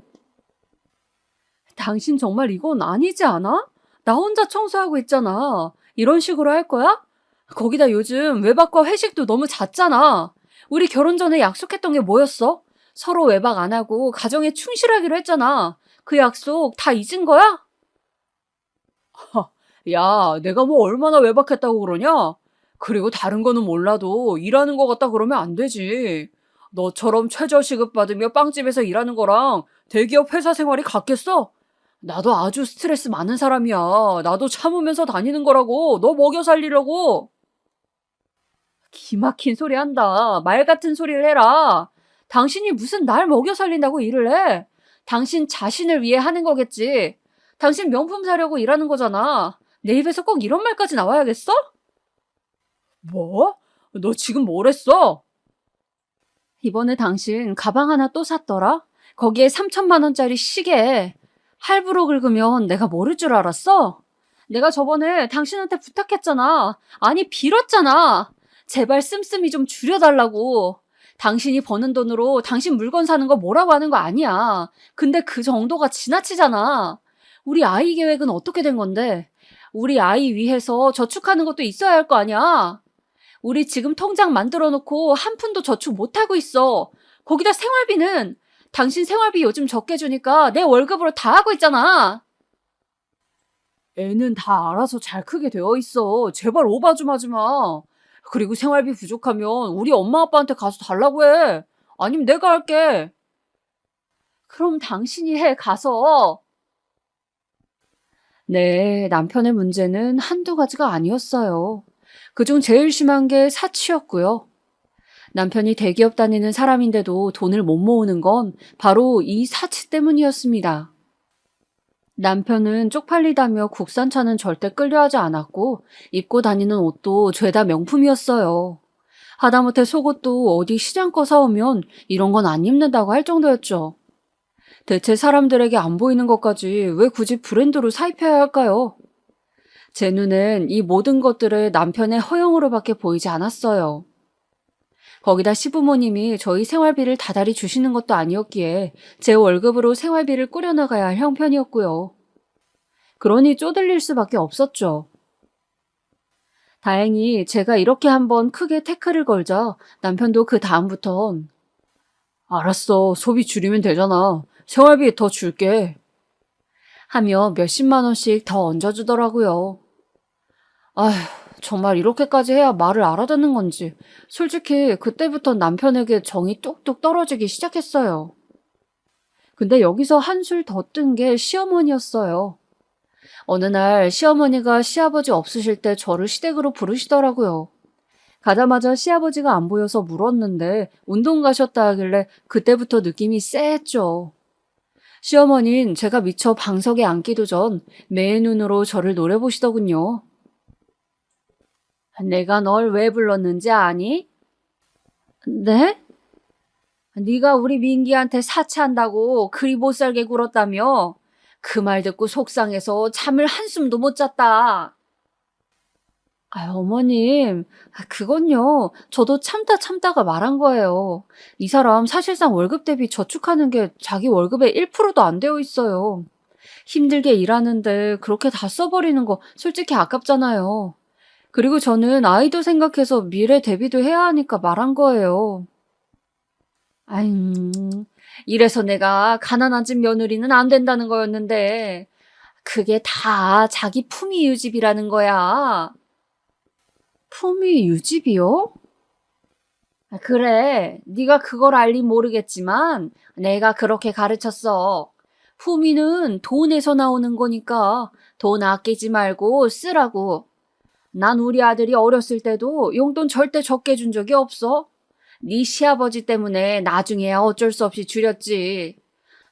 당신 정말 이건 아니지 않아? 나 혼자 청소하고 있잖아. 이런 식으로 할 거야? 거기다 요즘 외박과 회식도 너무 잦잖아. 우리 결혼 전에 약속했던 게 뭐였어? 서로 외박 안 하고 가정에 충실하기로 했잖아. 그 약속 다 잊은 거야? 야, 내가 뭐 얼마나 외박했다고 그러냐? 그리고 다른 거는 몰라도 일하는 거 같다 그러면 안 되지. 너처럼 최저시급 받으며 빵집에서 일하는 거랑 대기업 회사 생활이 같겠어? 나도 아주 스트레스 많은 사람이야. 나도 참으면서 다니는 거라고. 너 먹여 살리려고. 기막힌 소리 한다. 말 같은 소리를 해라. 당신이 무슨 날 먹여 살린다고 일을 해? 당신 자신을 위해 하는 거겠지. 당신 명품 사려고 일하는 거잖아. 내 입에서 꼭 이런 말까지 나와야겠어? 뭐? 너 지금 뭘 했어? 이번에 당신 가방 하나 또 샀더라? 거기에 3천만 원짜리 시계. 할부로 긁으면 내가 모를 줄 알았어? 내가 저번에 당신한테 부탁했잖아. 아니, 빌었잖아. 제발 씀씀이 좀 줄여달라고. 당신이 버는 돈으로 당신 물건 사는 거 뭐라고 하는 거 아니야. 근데 그 정도가 지나치잖아. 우리 아이 계획은 어떻게 된 건데? 우리 아이 위해서 저축하는 것도 있어야 할 거 아니야. 우리 지금 통장 만들어 놓고 한 푼도 저축 못 하고 있어. 거기다 생활비는 당신 생활비 요즘 적게 주니까 내 월급으로 다 하고 있잖아. 애는 다 알아서 잘 크게 되어 있어. 제발 오바 좀 하지 마. 그리고 생활비 부족하면 우리 엄마 아빠한테 가서 달라고 해. 아니면 내가 할게. 그럼 당신이 해, 가서. 네, 남편의 문제는 한두 가지가 아니었어요. 그중 제일 심한 게 사치였고요. 남편이 대기업 다니는 사람인데도 돈을 못 모으는 건 바로 이 사치 때문이었습니다. 남편은 쪽팔리다며 국산차는 절대 끌려하지 않았고 입고 다니는 옷도 죄다 명품이었어요. 하다못해 속옷도 어디 시장 거 사오면 이런 건 안 입는다고 할 정도였죠. 대체 사람들에게 안 보이는 것까지 왜 굳이 브랜드로 사입해야 할까요? 제 눈엔 이 모든 것들을 남편의 허영으로밖에 보이지 않았어요. 거기다 시부모님이 저희 생활비를 다달이 주시는 것도 아니었기에 제 월급으로 생활비를 꾸려나가야 할 형편이었고요. 그러니 쪼들릴 수밖에 없었죠. 다행히 제가 이렇게 한번 크게 태클을 걸자 남편도 그 다음부턴 알았어, 소비 줄이면 되잖아. 생활비 더 줄게. 하며 몇십만 원씩 더 얹어주더라고요. 아휴, 정말 이렇게까지 해야 말을 알아듣는 건지 솔직히 그때부터 남편에게 정이 뚝뚝 떨어지기 시작했어요. 근데 여기서 한술 더 뜬 게 시어머니였어요. 어느 날 시어머니가 시아버지 없으실 때 저를 시댁으로 부르시더라고요. 가자마자 시아버지가 안 보여서 물었는데 운동 가셨다 하길래 그때부터 느낌이 쎄했죠. 시어머니는 제가 미처 방석에 앉기도 전 매의 눈으로 저를 노려보시더군요. 내가 널 왜 불렀는지 아니? 네? 네가 우리 민기한테 사치한다고 그리 못살게 굴었다며? 그 말 듣고 속상해서 잠을 한숨도 못 잤다. 어머님, 그건요. 저도 참다가 말한 거예요. 이 사람 사실상 월급 대비 저축하는 게 자기 월급의 1%도 안 되어 있어요. 힘들게 일하는데 그렇게 다 써버리는 거 솔직히 아깝잖아요. 그리고 저는 아이도 생각해서 미래 대비도 해야 하니까 말한 거예요. 이래서 내가 가난한 집 며느리는 안 된다는 거였는데 그게 다 자기 품위 유지비라는 거야. 품위 유지비요? 그래, 네가 그걸 알리 모르겠지만 내가 그렇게 가르쳤어. 품위는 돈에서 나오는 거니까 돈 아끼지 말고 쓰라고. 난 우리 아들이 어렸을 때도 용돈 절대 적게 준 적이 없어. 네 시아버지 때문에 나중에야 어쩔 수 없이 줄였지.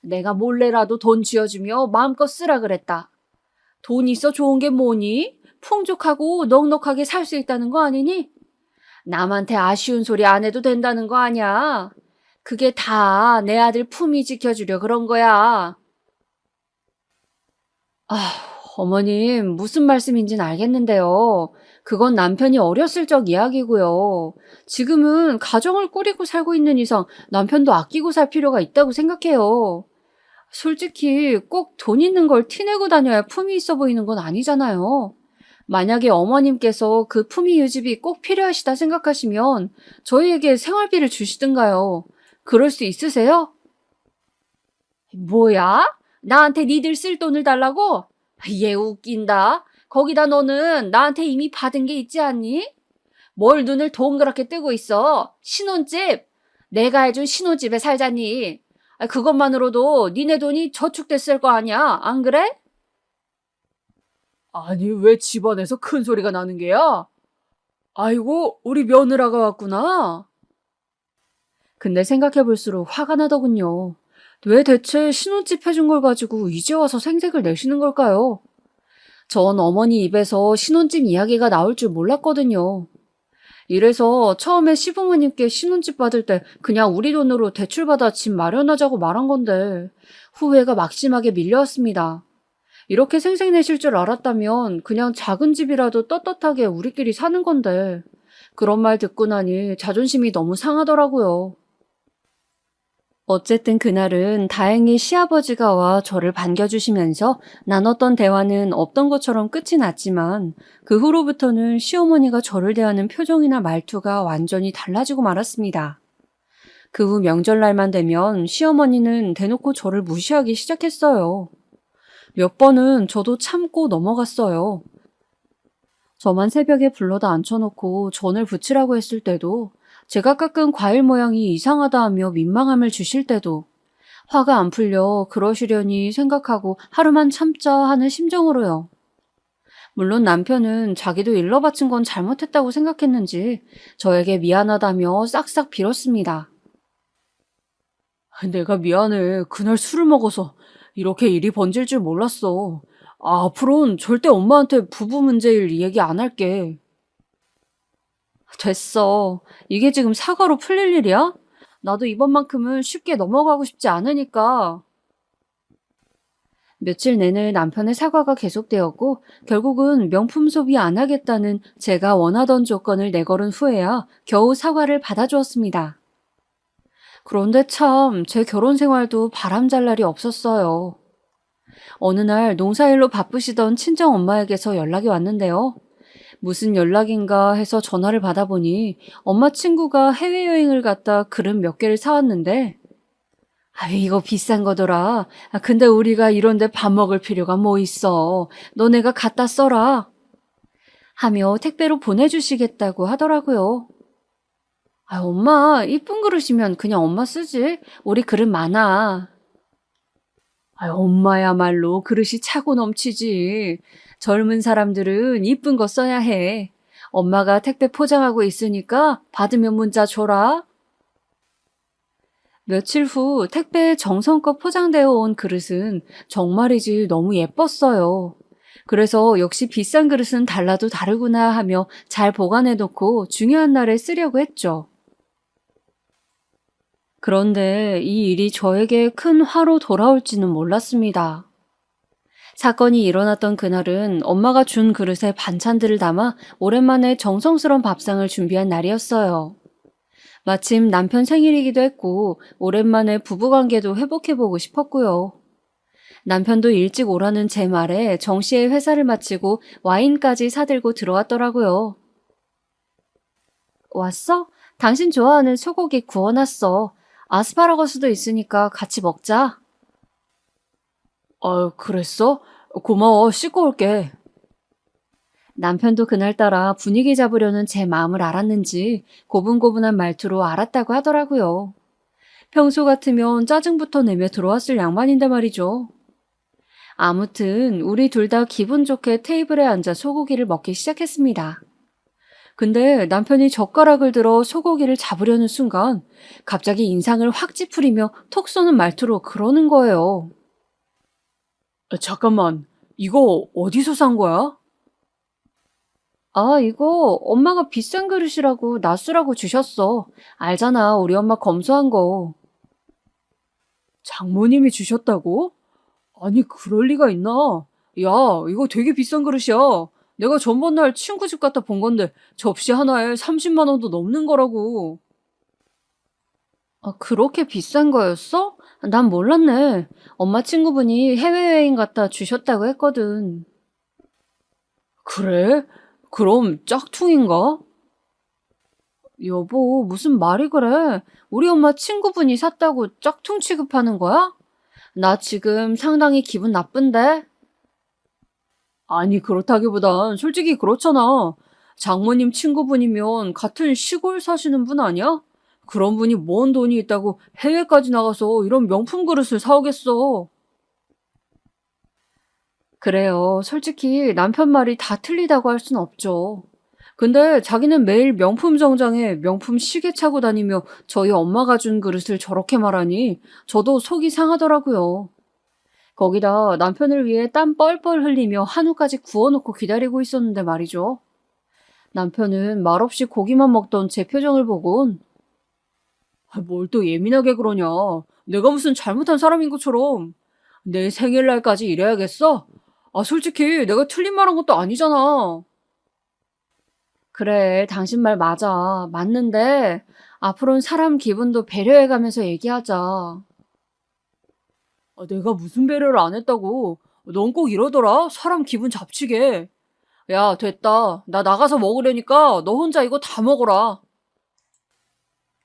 내가 몰래라도 돈 쥐어주며 마음껏 쓰라 그랬다. 돈 있어 좋은 게 뭐니? 풍족하고 넉넉하게 살 수 있다는 거 아니니? 남한테 아쉬운 소리 안 해도 된다는 거 아니야. 그게 다 내 아들 품위 지켜주려 그런 거야. 아, 어머님, 무슨 말씀인진 알겠는데요. 그건 남편이 어렸을 적 이야기고요. 지금은 가정을 꾸리고 살고 있는 이상 남편도 아끼고 살 필요가 있다고 생각해요. 솔직히 꼭 돈 있는 걸 티내고 다녀야 품위 있어 보이는 건 아니잖아요. 만약에 어머님께서 그 품위 유지비 꼭 필요하시다 생각하시면 저희에게 생활비를 주시든가요. 그럴 수 있으세요? 뭐야? 나한테 니들 쓸 돈을 달라고? 얘 웃긴다. 거기다 너는 나한테 이미 받은 게 있지 않니? 뭘 눈을 동그랗게 뜨고 있어? 신혼집? 내가 해준 신혼집에 살자니. 그것만으로도 니네 돈이 저축됐을 거 아니야, 안 그래? 아니, 왜 집안에서 큰 소리가 나는 게야? 아이고, 우리 며느라가 왔구나. 근데 생각해볼수록 화가 나더군요. 왜 대체 신혼집 해준 걸 가지고 이제 와서 생색을 내시는 걸까요? 전 어머니 입에서 신혼집 이야기가 나올 줄 몰랐거든요. 이래서 처음에 시부모님께 신혼집 받을 때 그냥 우리 돈으로 대출받아 집 마련하자고 말한 건데 후회가 막심하게 밀려왔습니다. 이렇게 생색내실 줄 알았다면 그냥 작은 집이라도 떳떳하게 우리끼리 사는 건데 그런 말 듣고 나니 자존심이 너무 상하더라고요. 어쨌든 그날은 다행히 시아버지가 와 저를 반겨주시면서 나눴던 대화는 없던 것처럼 끝이 났지만 그 후로부터는 시어머니가 저를 대하는 표정이나 말투가 완전히 달라지고 말았습니다. 그 후 명절날만 되면 시어머니는 대놓고 저를 무시하기 시작했어요. 몇 번은 저도 참고 넘어갔어요. 저만 새벽에 불러다 앉혀놓고 전을 부치라고 했을 때도 제가 깎은 과일 모양이 이상하다 하며 민망함을 주실 때도 화가 안 풀려 그러시려니 생각하고 하루만 참자 하는 심정으로요. 물론 남편은 자기도 일러 바친 건 잘못했다고 생각했는지 저에게 미안하다며 싹싹 빌었습니다. 내가 미안해. 그날 술을 먹어서 이렇게 일이 번질 줄 몰랐어. 앞으로는 절대 엄마한테 부부 문제일 얘기 안 할게. 됐어. 이게 지금 사과로 풀릴 일이야? 나도 이번만큼은 쉽게 넘어가고 싶지 않으니까. 며칠 내내 남편의 사과가 계속되었고 결국은 명품 소비 안 하겠다는 제가 원하던 조건을 내걸은 후에야 겨우 사과를 받아주었습니다. 그런데 참 제 결혼 생활도 바람잘 날이 없었어요. 어느 날 농사일로 바쁘시던 친정 엄마에게서 연락이 왔는데요. 무슨 연락인가 해서 전화를 받아보니 엄마 친구가 해외여행을 갔다 그릇 몇 개를 사왔는데 이거 비싼 거더라. 근데 우리가 이런데 밥 먹을 필요가 뭐 있어. 너네가 갖다 써라. 하며 택배로 보내주시겠다고 하더라고요. 엄마 이쁜 그릇이면 그냥 엄마 쓰지. 우리 그릇 많아. 엄마야말로 그릇이 차고 넘치지. 젊은 사람들은 이쁜 거 써야 해. 엄마가 택배 포장하고 있으니까 받으면 문자 줘라. 며칠 후 택배에 정성껏 포장되어 온 그릇은 정말이지 너무 예뻤어요. 그래서 역시 비싼 그릇은 달라도 다르구나 하며 잘 보관해놓고 중요한 날에 쓰려고 했죠. 그런데 이 일이 저에게 큰 화로 돌아올지는 몰랐습니다. 사건이 일어났던 그날은 엄마가 준 그릇에 반찬들을 담아 오랜만에 정성스러운 밥상을 준비한 날이었어요. 마침 남편 생일이기도 했고 오랜만에 부부관계도 회복해보고 싶었고요. 남편도 일찍 오라는 제 말에 정시에 회사를 마치고 와인까지 사들고 들어왔더라고요. 왔어? 당신 좋아하는 소고기 구워놨어. 아스파라거스도 있으니까 같이 먹자. 그랬어? 고마워. 씻고 올게. 남편도 그날따라 분위기 잡으려는 제 마음을 알았는지 고분고분한 말투로 알았다고 하더라고요. 평소 같으면 짜증부터 내며 들어왔을 양반인데 말이죠. 아무튼 우리 둘 다 기분 좋게 테이블에 앉아 소고기를 먹기 시작했습니다. 근데 남편이 젓가락을 들어 소고기를 잡으려는 순간 갑자기 인상을 확 찌푸리며 톡 쏘는 말투로 그러는 거예요. 잠깐만, 이거 어디서 산 거야? 아, 이거 엄마가 비싼 그릇이라고 놔쓰라고 주셨어. 알잖아, 우리 엄마 검소한 거. 장모님이 주셨다고? 아니, 그럴 리가 있나? 야, 이거 되게 비싼 그릇이야. 내가 전번날 친구 집 갔다 본 건데 접시 하나에 30만 원도 넘는 거라고. 아, 그렇게 비싼 거였어? 난 몰랐네. 엄마 친구분이 해외여행 갔다 주셨다고 했거든. 그래? 그럼 짝퉁인가? 여보, 무슨 말이 그래? 우리 엄마 친구분이 샀다고 짝퉁 취급하는 거야? 나 지금 상당히 기분 나쁜데? 아니, 그렇다기보단 솔직히 그렇잖아. 장모님 친구분이면 같은 시골 사시는 분 아니야? 그런 분이 뭔 돈이 있다고 해외까지 나가서 이런 명품 그릇을 사오겠어. 그래요. 솔직히 남편 말이 다 틀리다고 할 순 없죠. 근데 자기는 매일 명품 정장에 명품 시계 차고 다니며 저희 엄마가 준 그릇을 저렇게 말하니 저도 속이 상하더라고요. 거기다 남편을 위해 땀 뻘뻘 흘리며 한우까지 구워놓고 기다리고 있었는데 말이죠. 남편은 말없이 고기만 먹던 제 표정을 보곤 뭘 또 예민하게 그러냐. 내가 무슨 잘못한 사람인 것처럼. 내 생일날까지 이래야겠어? 아, 솔직히 내가 틀린 말한 것도 아니잖아. 그래, 당신 말 맞아. 맞는데 앞으로는 사람 기분도 배려해가면서 얘기하자. 아, 내가 무슨 배려를 안 했다고. 넌 꼭 이러더라. 사람 기분 잡치게. 야, 됐다. 나 나가서 먹으려니까 너 혼자 이거 다 먹어라.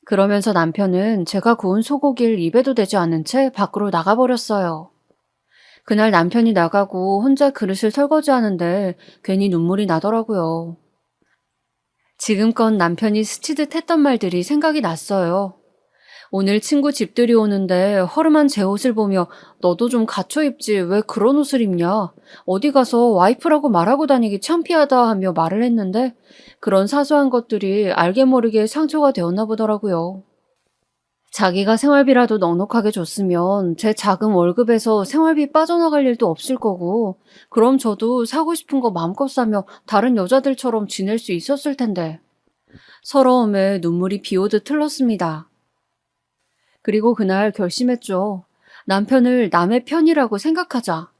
그러면서 남편은 제가 구운 소고기를 입에도 대지 않은 채 밖으로 나가버렸어요. 그날 남편이 나가고 혼자 그릇을 설거지하는데 괜히 눈물이 나더라고요. 지금껏 남편이 스치듯 했던 말들이 생각이 났어요. 오늘 친구 집들이 오는데 허름한 제 옷을 보며 너도 좀 갖춰 입지 왜 그런 옷을 입냐? 어디 가서 와이프라고 말하고 다니기 창피하다 하며 말을 했는데 그런 사소한 것들이 알게 모르게 상처가 되었나 보더라고요. 자기가 생활비라도 넉넉하게 줬으면 제 작은 월급에서 생활비 빠져나갈 일도 없을 거고 그럼 저도 사고 싶은 거 마음껏 사며 다른 여자들처럼 지낼 수 있었을 텐데. 서러움에 눈물이 비오듯 흘렀습니다. 그리고 그날 결심했죠. 남편을 남의 편이라고 생각하자.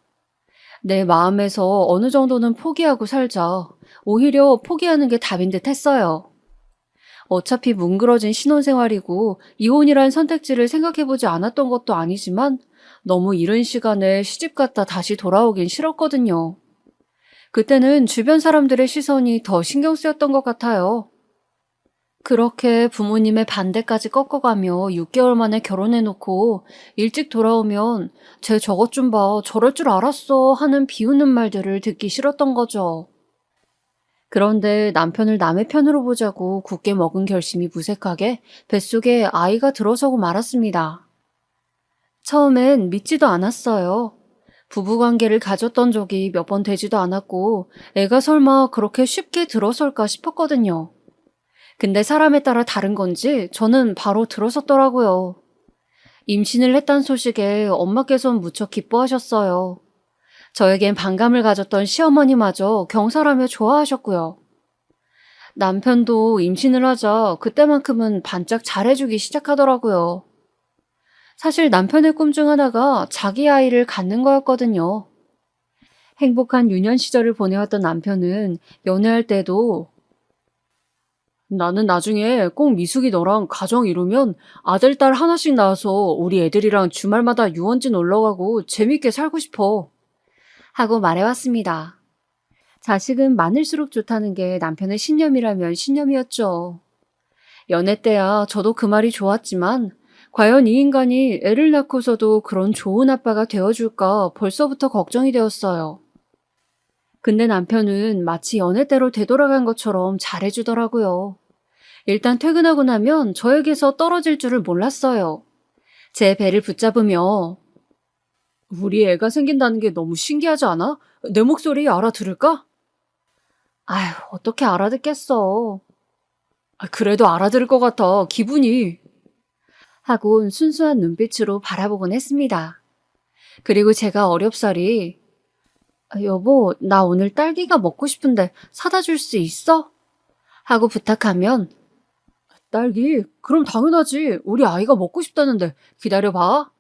내 마음에서 어느 정도는 포기하고 살자. 오히려 포기하는 게 답인 듯 했어요. 어차피 뭉그러진 신혼생활이고 이혼이란 선택지를 생각해보지 않았던 것도 아니지만 너무 이른 시간에 시집갔다 다시 돌아오긴 싫었거든요. 그때는 주변 사람들의 시선이 더 신경 쓰였던 것 같아요. 그렇게 부모님의 반대까지 꺾어가며 6개월 만에 결혼해놓고 일찍 돌아오면 쟤 저것 좀 봐, 저럴 줄 알았어 하는 비웃는 말들을 듣기 싫었던 거죠. 그런데 남편을 남의 편으로 보자고 굳게 먹은 결심이 무색하게 뱃속에 아이가 들어서고 말았습니다. 처음엔 믿지도 않았어요. 부부관계를 가졌던 적이 몇 번 되지도 않았고 애가 설마 그렇게 쉽게 들어설까 싶었거든요. 근데 사람에 따라 다른 건지 저는 바로 들어섰더라고요. 임신을 했다는 소식에 엄마께선 무척 기뻐하셨어요. 저에겐 반감을 가졌던 시어머니마저 경사라며 좋아하셨고요. 남편도 임신을 하자 그때만큼은 반짝 잘해주기 시작하더라고요. 사실 남편의 꿈 중 하나가 자기 아이를 갖는 거였거든요. 행복한 유년 시절을 보내왔던 남편은 연애할 때도 나는 나중에 꼭 미숙이 너랑 가정 이루면 아들, 딸 하나씩 낳아서 우리 애들이랑 주말마다 유원지 놀러가고 재밌게 살고 싶어. 하고 말해왔습니다. 자식은 많을수록 좋다는 게 남편의 신념이라면 신념이었죠. 연애 때야 저도 그 말이 좋았지만 과연 이 인간이 애를 낳고서도 그런 좋은 아빠가 되어줄까 벌써부터 걱정이 되었어요. 근데 남편은 마치 연애 때로 되돌아간 것처럼 잘해주더라고요. 일단 퇴근하고 나면 저에게서 떨어질 줄을 몰랐어요. 제 배를 붙잡으며 우리 애가 생긴다는 게 너무 신기하지 않아? 내 목소리 알아들을까? 아휴, 어떻게 알아듣겠어. 그래도 알아들을 것 같아, 기분이. 하곤 순수한 눈빛으로 바라보곤 했습니다. 그리고 제가 어렵사리 여보, 나 오늘 딸기가 먹고 싶은데 사다 줄 수 있어? 하고 부탁하면, 딸기? 그럼 당연하지. 우리 아이가 먹고 싶다는데 기다려봐.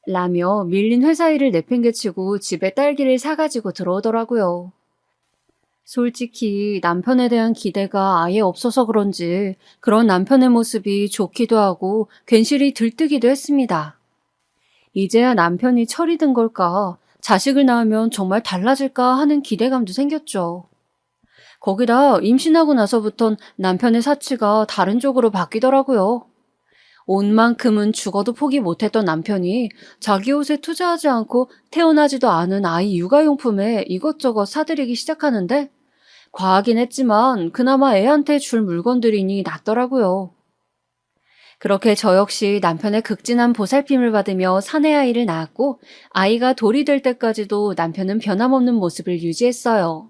라며 밀린 회사 일을 내팽개치고 집에 딸기를 사가지고 들어오더라고요. 솔직히 남편에 대한 기대가 아예 없어서 그런지 그런 남편의 모습이 좋기도 하고 괜시리 들뜨기도 했습니다. 이제야 남편이 철이 든 걸까? 자식을 낳으면 정말 달라질까 하는 기대감도 생겼죠. 거기다 임신하고 나서부턴 남편의 사치가 다른 쪽으로 바뀌더라고요. 온 만큼은 죽어도 포기 못했던 남편이 자기 옷에 투자하지 않고 태어나지도 않은 아이 육아용품에 이것저것 사들이기 시작하는데 과하긴 했지만 그나마 애한테 줄 물건들이니 낫더라고요. 그렇게 저 역시 남편의 극진한 보살핌을 받으며 사내 아이를 낳았고 아이가 돌이 될 때까지도 남편은 변함없는 모습을 유지했어요.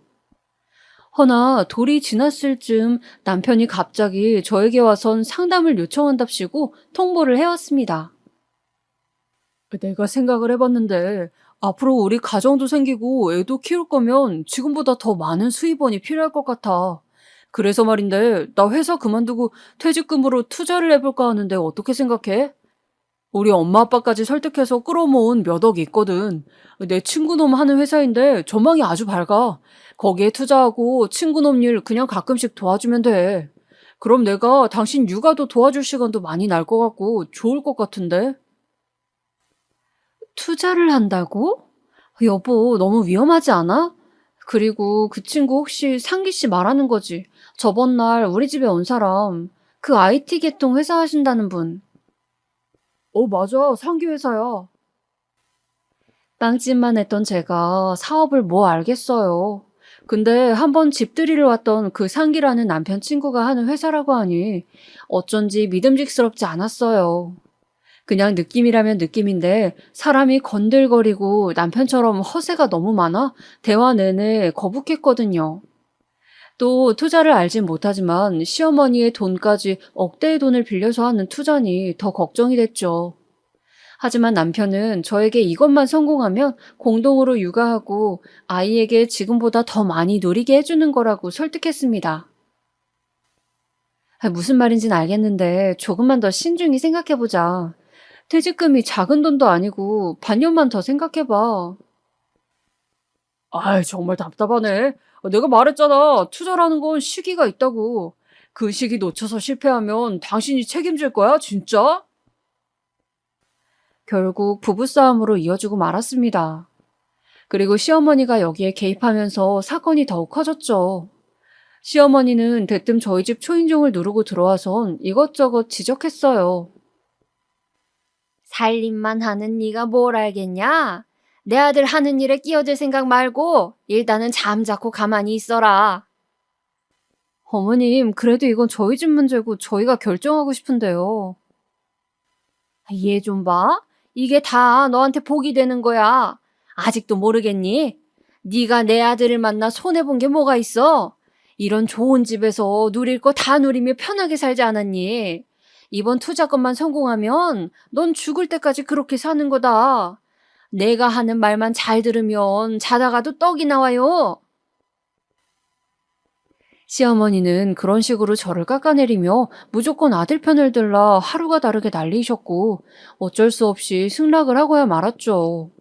허나 돌이 지났을 즈음 남편이 갑자기 저에게 와선 상담을 요청한답시고 통보를 해왔습니다. 내가 생각을 해봤는데 앞으로 우리 가정도 생기고 애도 키울 거면 지금보다 더 많은 수입원이 필요할 것 같아. 그래서 말인데 나 회사 그만두고 퇴직금으로 투자를 해볼까 하는데 어떻게 생각해? 우리 엄마 아빠까지 설득해서 끌어모은 몇 억이 있거든. 내 친구놈 하는 회사인데 전망이 아주 밝아. 거기에 투자하고 친구놈 일 그냥 가끔씩 도와주면 돼. 그럼 내가 당신 육아도 도와줄 시간도 많이 날 것 같고 좋을 것 같은데? 투자를 한다고? 여보, 너무 위험하지 않아? 그리고 그 친구 혹시 상기 씨 말하는 거지? 저번 날 우리 집에 온 사람, 그 IT 계통 회사 하신다는 분. 맞아. 상기 회사야. 빵집만 했던 제가 사업을 뭐 알겠어요. 근데 한번 집들이를 왔던 그 상기라는 남편 친구가 하는 회사라고 하니 어쩐지 믿음직스럽지 않았어요. 그냥 느낌이라면 느낌인데 사람이 건들거리고 남편처럼 허세가 너무 많아 대화 내내 거북했거든요. 또 투자를 알진 못하지만 시어머니의 돈까지 억대의 돈을 빌려서 하는 투자니 더 걱정이 됐죠. 하지만 남편은 저에게 이것만 성공하면 공동으로 육아하고 아이에게 지금보다 더 많이 누리게 해주는 거라고 설득했습니다. 무슨 말인지는 알겠는데 조금만 더 신중히 생각해보자. 퇴직금이 작은 돈도 아니고 반년만 더 생각해봐. 아이, 정말 답답하네. 내가 말했잖아. 투자라는 건 시기가 있다고. 그 시기 놓쳐서 실패하면 당신이 책임질 거야, 진짜? 결국 부부싸움으로 이어지고 말았습니다. 그리고 시어머니가 여기에 개입하면서 사건이 더욱 커졌죠. 시어머니는 대뜸 저희 집 초인종을 누르고 들어와선 이것저것 지적했어요. 살림만 하는 네가 뭘 알겠냐? 내 아들 하는 일에 끼어들 생각 말고 일단은 잠자코 가만히 있어라. 어머님, 그래도 이건 저희 집 문제고 저희가 결정하고 싶은데요. 얘 좀 봐. 이게 다 너한테 복이 되는 거야. 아직도 모르겠니? 네가 내 아들을 만나 손해본 게 뭐가 있어? 이런 좋은 집에서 누릴 거 다 누리며 편하게 살지 않았니? 이번 투자건만 성공하면 넌 죽을 때까지 그렇게 사는 거다. 내가 하는 말만 잘 들으면 자다가도 떡이 나와요. 시어머니는 그런 식으로 저를 깎아내리며 무조건 아들 편을 들라 하루가 다르게 난리셨고 어쩔 수 없이 승낙을 하고야 말았죠.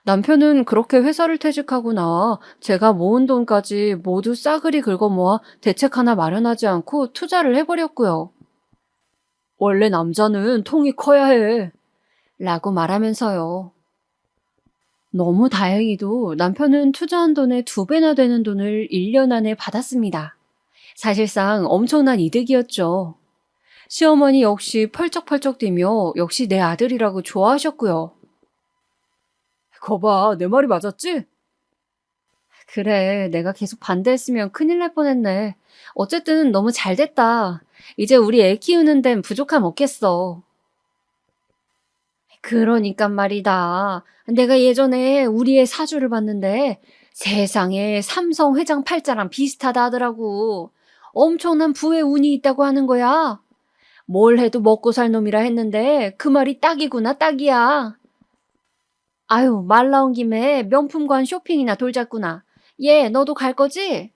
남편은 그렇게 회사를 퇴직하고 나와 제가 모은 돈까지 모두 싸그리 긁어모아 대책 하나 마련하지 않고 투자를 해버렸고요. 원래 남자는 통이 커야 해. 라고 말하면서요. 너무 다행히도 남편은 투자한 돈의 2배나 되는 돈을 1년 안에 받았습니다. 사실상 엄청난 이득이었죠. 시어머니 역시 펄쩍펄쩍 뛰며 역시 내 아들이라고 좋아하셨고요. 거봐, 내 말이 맞았지? 그래, 내가 계속 반대했으면 큰일 날 뻔했네. 어쨌든 너무 잘 됐다. 이제 우리 애 키우는 데는 부족함 없겠어. 그러니까 말이다. 내가 예전에 우리 애 사주를 봤는데 세상에 삼성 회장 팔자랑 비슷하다 하더라고. 엄청난 부의 운이 있다고 하는 거야. 뭘 해도 먹고 살 놈이라 했는데 그 말이 딱이구나, 딱이야. 아유, 말 나온 김에 명품관 쇼핑이나 돌자꾸나. 얘, 너도 갈 거지?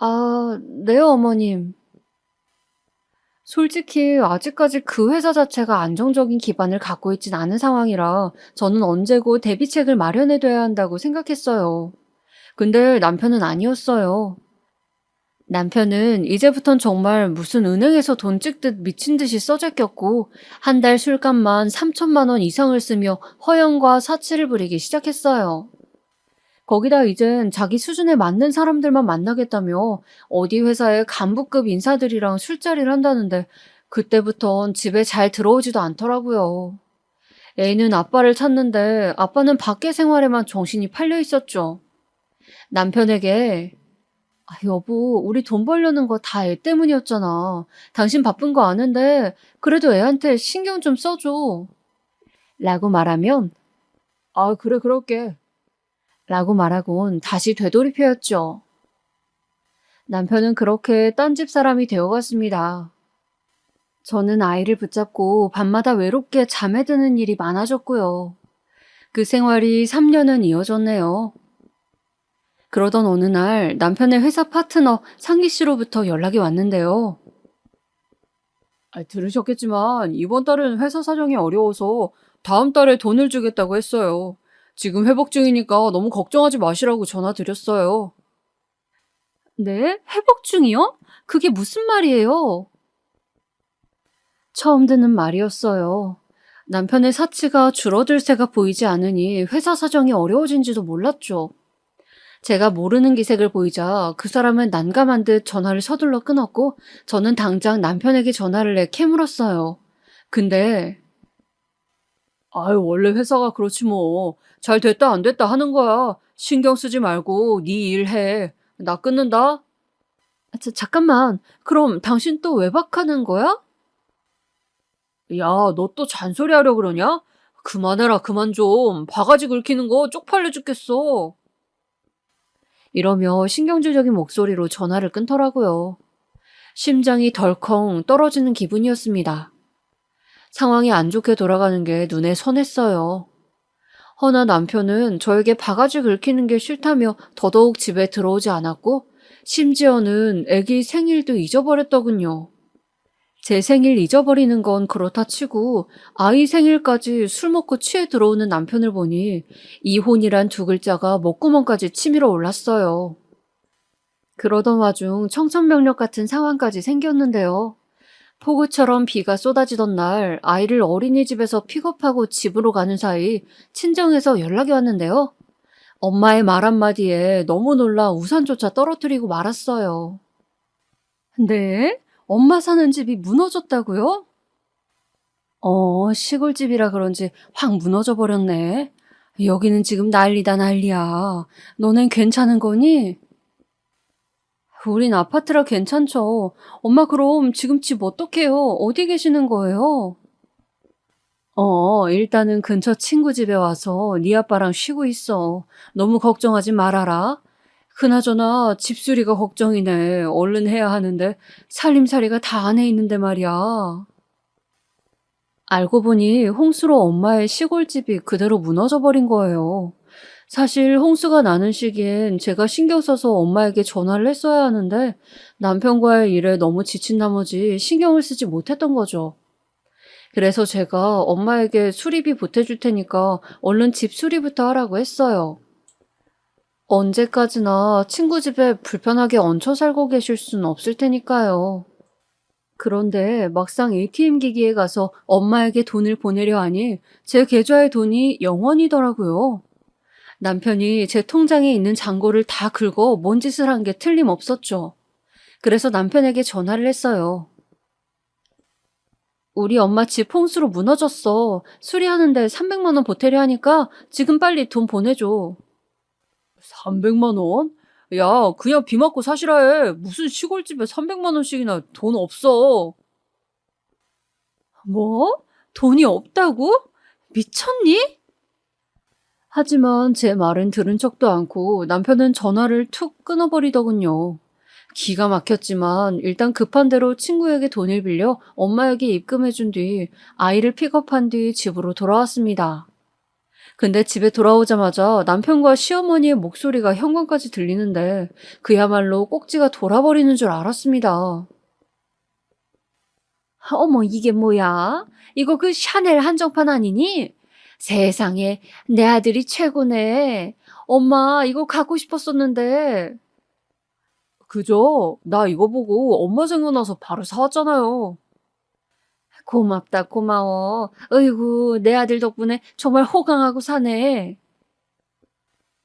아, 네, 어머님. 솔직히 아직까지 그 회사 자체가 안정적인 기반을 갖고 있진 않은 상황이라 저는 언제고 대비책을 마련해둬야 한다고 생각했어요. 근데 남편은 아니었어요. 남편은 이제부턴 정말 무슨 은행에서 돈 찍듯 미친 듯이 써제꼈고 한 달 술값만 3천만 원 이상을 쓰며 허영과 사치를 부리기 시작했어요. 거기다 이젠 자기 수준에 맞는 사람들만 만나겠다며 어디 회사의 간부급 인사들이랑 술자리를 한다는데 그때부턴 집에 잘 들어오지도 않더라고요. 애는 아빠를 찾는데 아빠는 밖에 생활에만 정신이 팔려 있었죠. 남편에게 여보, 우리 돈 벌려는 거 다 애 때문이었잖아. 당신 바쁜 거 아는데 그래도 애한테 신경 좀 써줘. 라고 말하면 그래 그럴게. 라고 말하곤 다시 되돌이표였죠. 남편은 그렇게 딴집 사람이 되어갔습니다. 저는 아이를 붙잡고 밤마다 외롭게 잠에 드는 일이 많아졌고요. 그 생활이 3년은 이어졌네요. 그러던 어느 날 남편의 회사 파트너 상기 씨로부터 연락이 왔는데요. 들으셨겠지만 이번 달은 회사 사정이 어려워서 다음 달에 돈을 주겠다고 했어요. 지금 회복 중이니까 너무 걱정하지 마시라고 전화 드렸어요. 네? 회복 중이요? 그게 무슨 말이에요? 처음 듣는 말이었어요. 남편의 사치가 줄어들 새가 보이지 않으니 회사 사정이 어려워진지도 몰랐죠. 제가 모르는 기색을 보이자 그 사람은 난감한 듯 전화를 서둘러 끊었고 저는 당장 남편에게 전화를 내 캐물었어요. 근데 원래 회사가 그렇지 뭐. 잘 됐다 안 됐다 하는 거야. 신경 쓰지 말고 네 일 해. 나 끊는다. 잠깐만. 그럼 당신 또 외박하는 거야? 야, 너 또 잔소리 하려 그러냐? 그만해라, 그만 좀. 바가지 긁히는 거 쪽팔려 죽겠어. 이러며 신경질적인 목소리로 전화를 끊더라고요. 심장이 덜컹 떨어지는 기분이었습니다. 상황이 안 좋게 돌아가는 게 눈에 선했어요. 허나 남편은 저에게 바가지 긁히는 게 싫다며 더더욱 집에 들어오지 않았고 심지어는 애기 생일도 잊어버렸더군요. 제 생일 잊어버리는 건 그렇다 치고 아이 생일까지 술 먹고 취해 들어오는 남편을 보니 이혼이란 두 글자가 목구멍까지 치밀어 올랐어요. 그러던 와중 청천벽력 같은 상황까지 생겼는데요. 폭우처럼 비가 쏟아지던 날 아이를 어린이집에서 픽업하고 집으로 가는 사이 친정에서 연락이 왔는데요. 엄마의 말 한마디에 너무 놀라 우산조차 떨어뜨리고 말았어요. 네? 엄마 사는 집이 무너졌다고요? 시골집이라 그런지 확 무너져 버렸네. 여기는 지금 난리다 난리야. 너넨 괜찮은 거니? 우린 아파트라 괜찮죠. 엄마 그럼 지금 집 어떡해요? 어디 계시는 거예요? 일단은 근처 친구 집에 와서 네 아빠랑 쉬고 있어. 너무 걱정하지 말아라. 그나저나 집수리가 걱정이네. 얼른 해야 하는데 살림살이가 다 안에 있는데 말이야. 알고 보니 홍수로 엄마의 시골집이 그대로 무너져 버린 거예요. 사실 홍수가 나는 시기엔 제가 신경 써서 엄마에게 전화를 했어야 하는데 남편과의 일에 너무 지친 나머지 신경을 쓰지 못했던 거죠. 그래서 제가 엄마에게 수리비 보태줄 테니까 얼른 집 수리부터 하라고 했어요. 언제까지나 친구 집에 불편하게 얹혀 살고 계실 순 없을 테니까요. 그런데 막상 ATM 기기에 가서 엄마에게 돈을 보내려 하니 제 계좌의 돈이 0원이더라고요. 남편이 제 통장에 있는 잔고를 다 긁어 뭔 짓을 한 게 틀림없었죠. 그래서 남편에게 전화를 했어요. 우리 엄마 집 홍수로 무너졌어. 수리하는데 300만 원 보태려 하니까 지금 빨리 돈 보내줘. 300만 원? 야, 그냥 비 맞고 사시라 해. 무슨 시골집에 300만 원씩이나 돈 없어. 뭐? 돈이 없다고? 미쳤니? 하지만 제 말은 들은 척도 않고 남편은 전화를 툭 끊어버리더군요. 기가 막혔지만 일단 급한 대로 친구에게 돈을 빌려 엄마에게 입금해준 뒤 아이를 픽업한 뒤 집으로 돌아왔습니다. 근데 집에 돌아오자마자 남편과 시어머니의 목소리가 현관까지 들리는데 그야말로 꼭지가 돌아버리는 줄 알았습니다. 어머, 이게 뭐야? 이거 그 샤넬 한정판 아니니? 세상에, 내 아들이 최고네. 엄마, 이거 갖고 싶었었는데. 그죠? 나 이거 보고 엄마 생각나서 바로 사왔잖아요. 고맙다, 고마워. 어이구, 내 아들 덕분에 정말 호강하고 사네.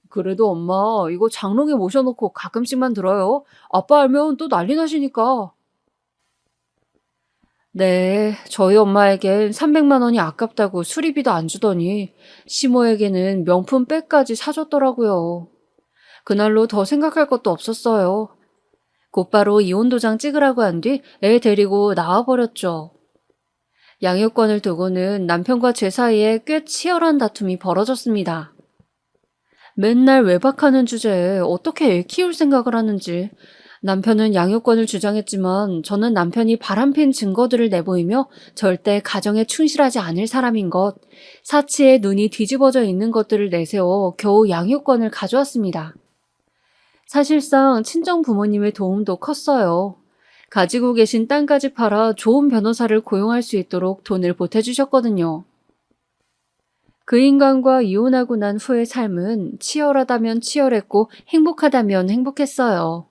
그래도 엄마, 이거 장롱에 모셔놓고 가끔씩만 들어요. 아빠 알면 또 난리 나시니까. 네, 저희 엄마에겐 300만 원이 아깝다고 수리비도 안 주더니 시모에게는 명품 백까지 사줬더라고요. 그날로 더 생각할 것도 없었어요. 곧바로 이혼 도장 찍으라고 한 뒤 애 데리고 나와버렸죠. 양육권을 두고는 남편과 제 사이에 꽤 치열한 다툼이 벌어졌습니다. 맨날 외박하는 주제에 어떻게 애 키울 생각을 하는지 남편은 양육권을 주장했지만 저는 남편이 바람핀 증거들을 내보이며 절대 가정에 충실하지 않을 사람인 것, 사치에 눈이 뒤집어져 있는 것들을 내세워 겨우 양육권을 가져왔습니다. 사실상 친정 부모님의 도움도 컸어요. 가지고 계신 땅까지 팔아 좋은 변호사를 고용할 수 있도록 돈을 보태주셨거든요. 그 인간과 이혼하고 난 후의 삶은 치열하다면 치열했고 행복하다면 행복했어요.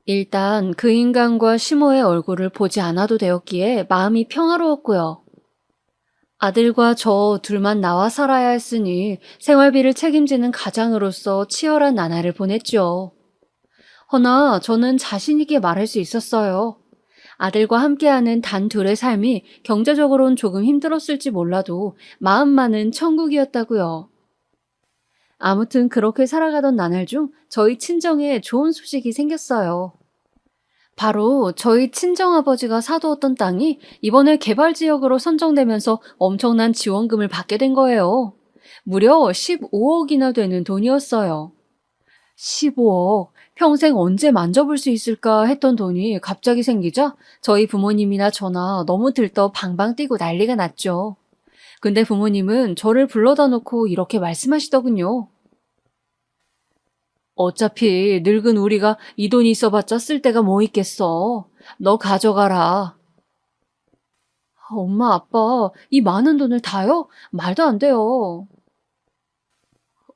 일단 그 인간과 시모의 얼굴을 보지 않아도 되었기에 마음이 평화로웠고요. 아들과 저 둘만 나와 살아야 했으니 생활비를 책임지는 가장으로서 치열한 나날을 보냈죠. 허나 저는 자신 있게 말할 수 있었어요. 아들과 함께하는 단 둘의 삶이 경제적으로는 조금 힘들었을지 몰라도 마음만은 천국이었다고요. 아무튼 그렇게 살아가던 나날 중 저희 친정에 좋은 소식이 생겼어요. 바로 저희 친정아버지가 사두었던 땅이 이번에 개발지역으로 선정되면서 엄청난 지원금을 받게 된 거예요. 무려 15억이나 되는 돈이었어요. 15억, 평생 언제 만져볼 수 있을까 했던 돈이 갑자기 생기자 저희 부모님이나 저나 너무 들떠 방방 뛰고 난리가 났죠. 근데 부모님은 저를 불러다 놓고 이렇게 말씀하시더군요. 어차피 늙은 우리가 이 돈이 있어봤자 쓸 데가 뭐 있겠어. 너 가져가라. 엄마, 아빠, 이 많은 돈을 다요? 말도 안 돼요.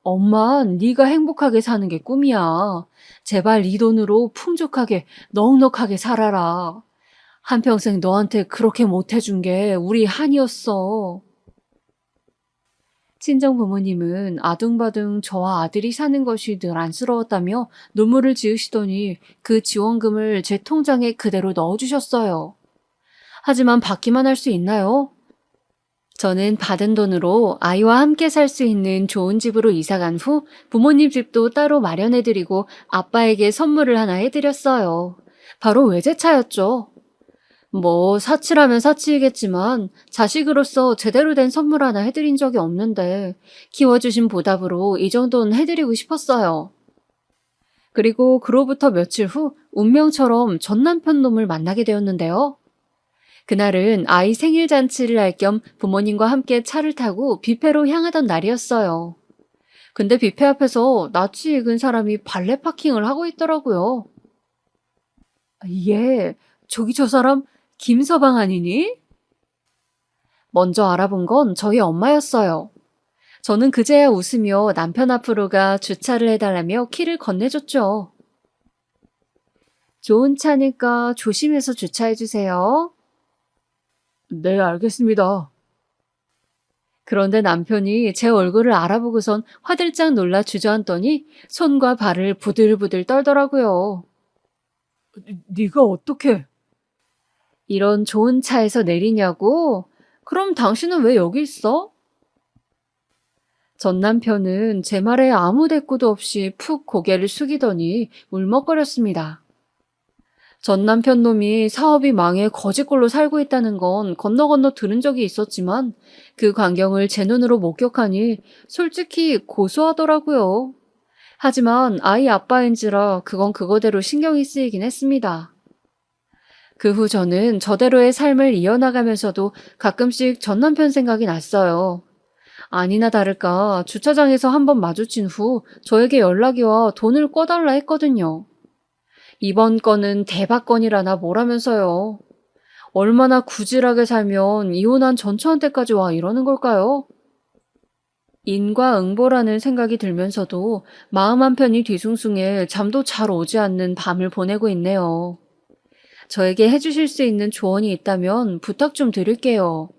엄마, 네가 행복하게 사는 게 꿈이야. 제발 이 돈으로 풍족하게, 넉넉하게 살아라. 한평생 너한테 그렇게 못해준 게 우리 한이었어. 친정 부모님은 아둥바둥 저와 아들이 사는 것이 늘 안쓰러웠다며 눈물을 지으시더니 그 지원금을 제 통장에 그대로 넣어주셨어요. 하지만 받기만 할 수 있나요? 저는 받은 돈으로 아이와 함께 살 수 있는 좋은 집으로 이사간 후 부모님 집도 따로 마련해드리고 아빠에게 선물을 하나 해드렸어요. 바로 외제차였죠. 뭐 사치라면 사치이겠지만 자식으로서 제대로 된 선물 하나 해드린 적이 없는데 키워주신 보답으로 이 정도는 해드리고 싶었어요. 그리고 그로부터 며칠 후 운명처럼 전 남편 놈을 만나게 되었는데요. 그날은 아이 생일 잔치를 할 겸 부모님과 함께 차를 타고 뷔페로 향하던 날이었어요. 근데 뷔페 앞에서 낯이 익은 사람이 발레 파킹을 하고 있더라고요. 저기 저 사람 김서방 아니니? 먼저 알아본 건 저희 엄마였어요. 저는 그제야 웃으며 남편 앞으로 가 주차를 해달라며 키를 건네줬죠. 좋은 차니까 조심해서 주차해주세요. 네, 알겠습니다. 그런데 남편이 제 얼굴을 알아보고선 화들짝 놀라 주저앉더니 손과 발을 부들부들 떨더라고요. 네가 어떻게? 이런 좋은 차에서 내리냐고? 그럼 당신은 왜 여기 있어? 전 남편은 제 말에 아무 대꾸도 없이 푹 고개를 숙이더니 울먹거렸습니다. 전 남편 놈이 사업이 망해 거지꼴로 살고 있다는 건 건너 들은 적이 있었지만 그 광경을 제 눈으로 목격하니 솔직히 고소하더라고요. 하지만 아이 아빠인지라 그건 그거대로 신경이 쓰이긴 했습니다. 그 후 저는 저대로의 삶을 이어나가면서도 가끔씩 전 남편 생각이 났어요. 아니나 다를까 주차장에서 한번 마주친 후 저에게 연락이 와 돈을 꿔달라 했거든요. 이번 건은 대박 건이라나 뭐라면서요. 얼마나 구질하게 살면 이혼한 전처한테까지 와 이러는 걸까요? 인과응보라는 생각이 들면서도 마음 한편이 뒤숭숭해 잠도 잘 오지 않는 밤을 보내고 있네요. 저에게 해주실 수 있는 조언이 있다면 부탁 좀 드릴게요.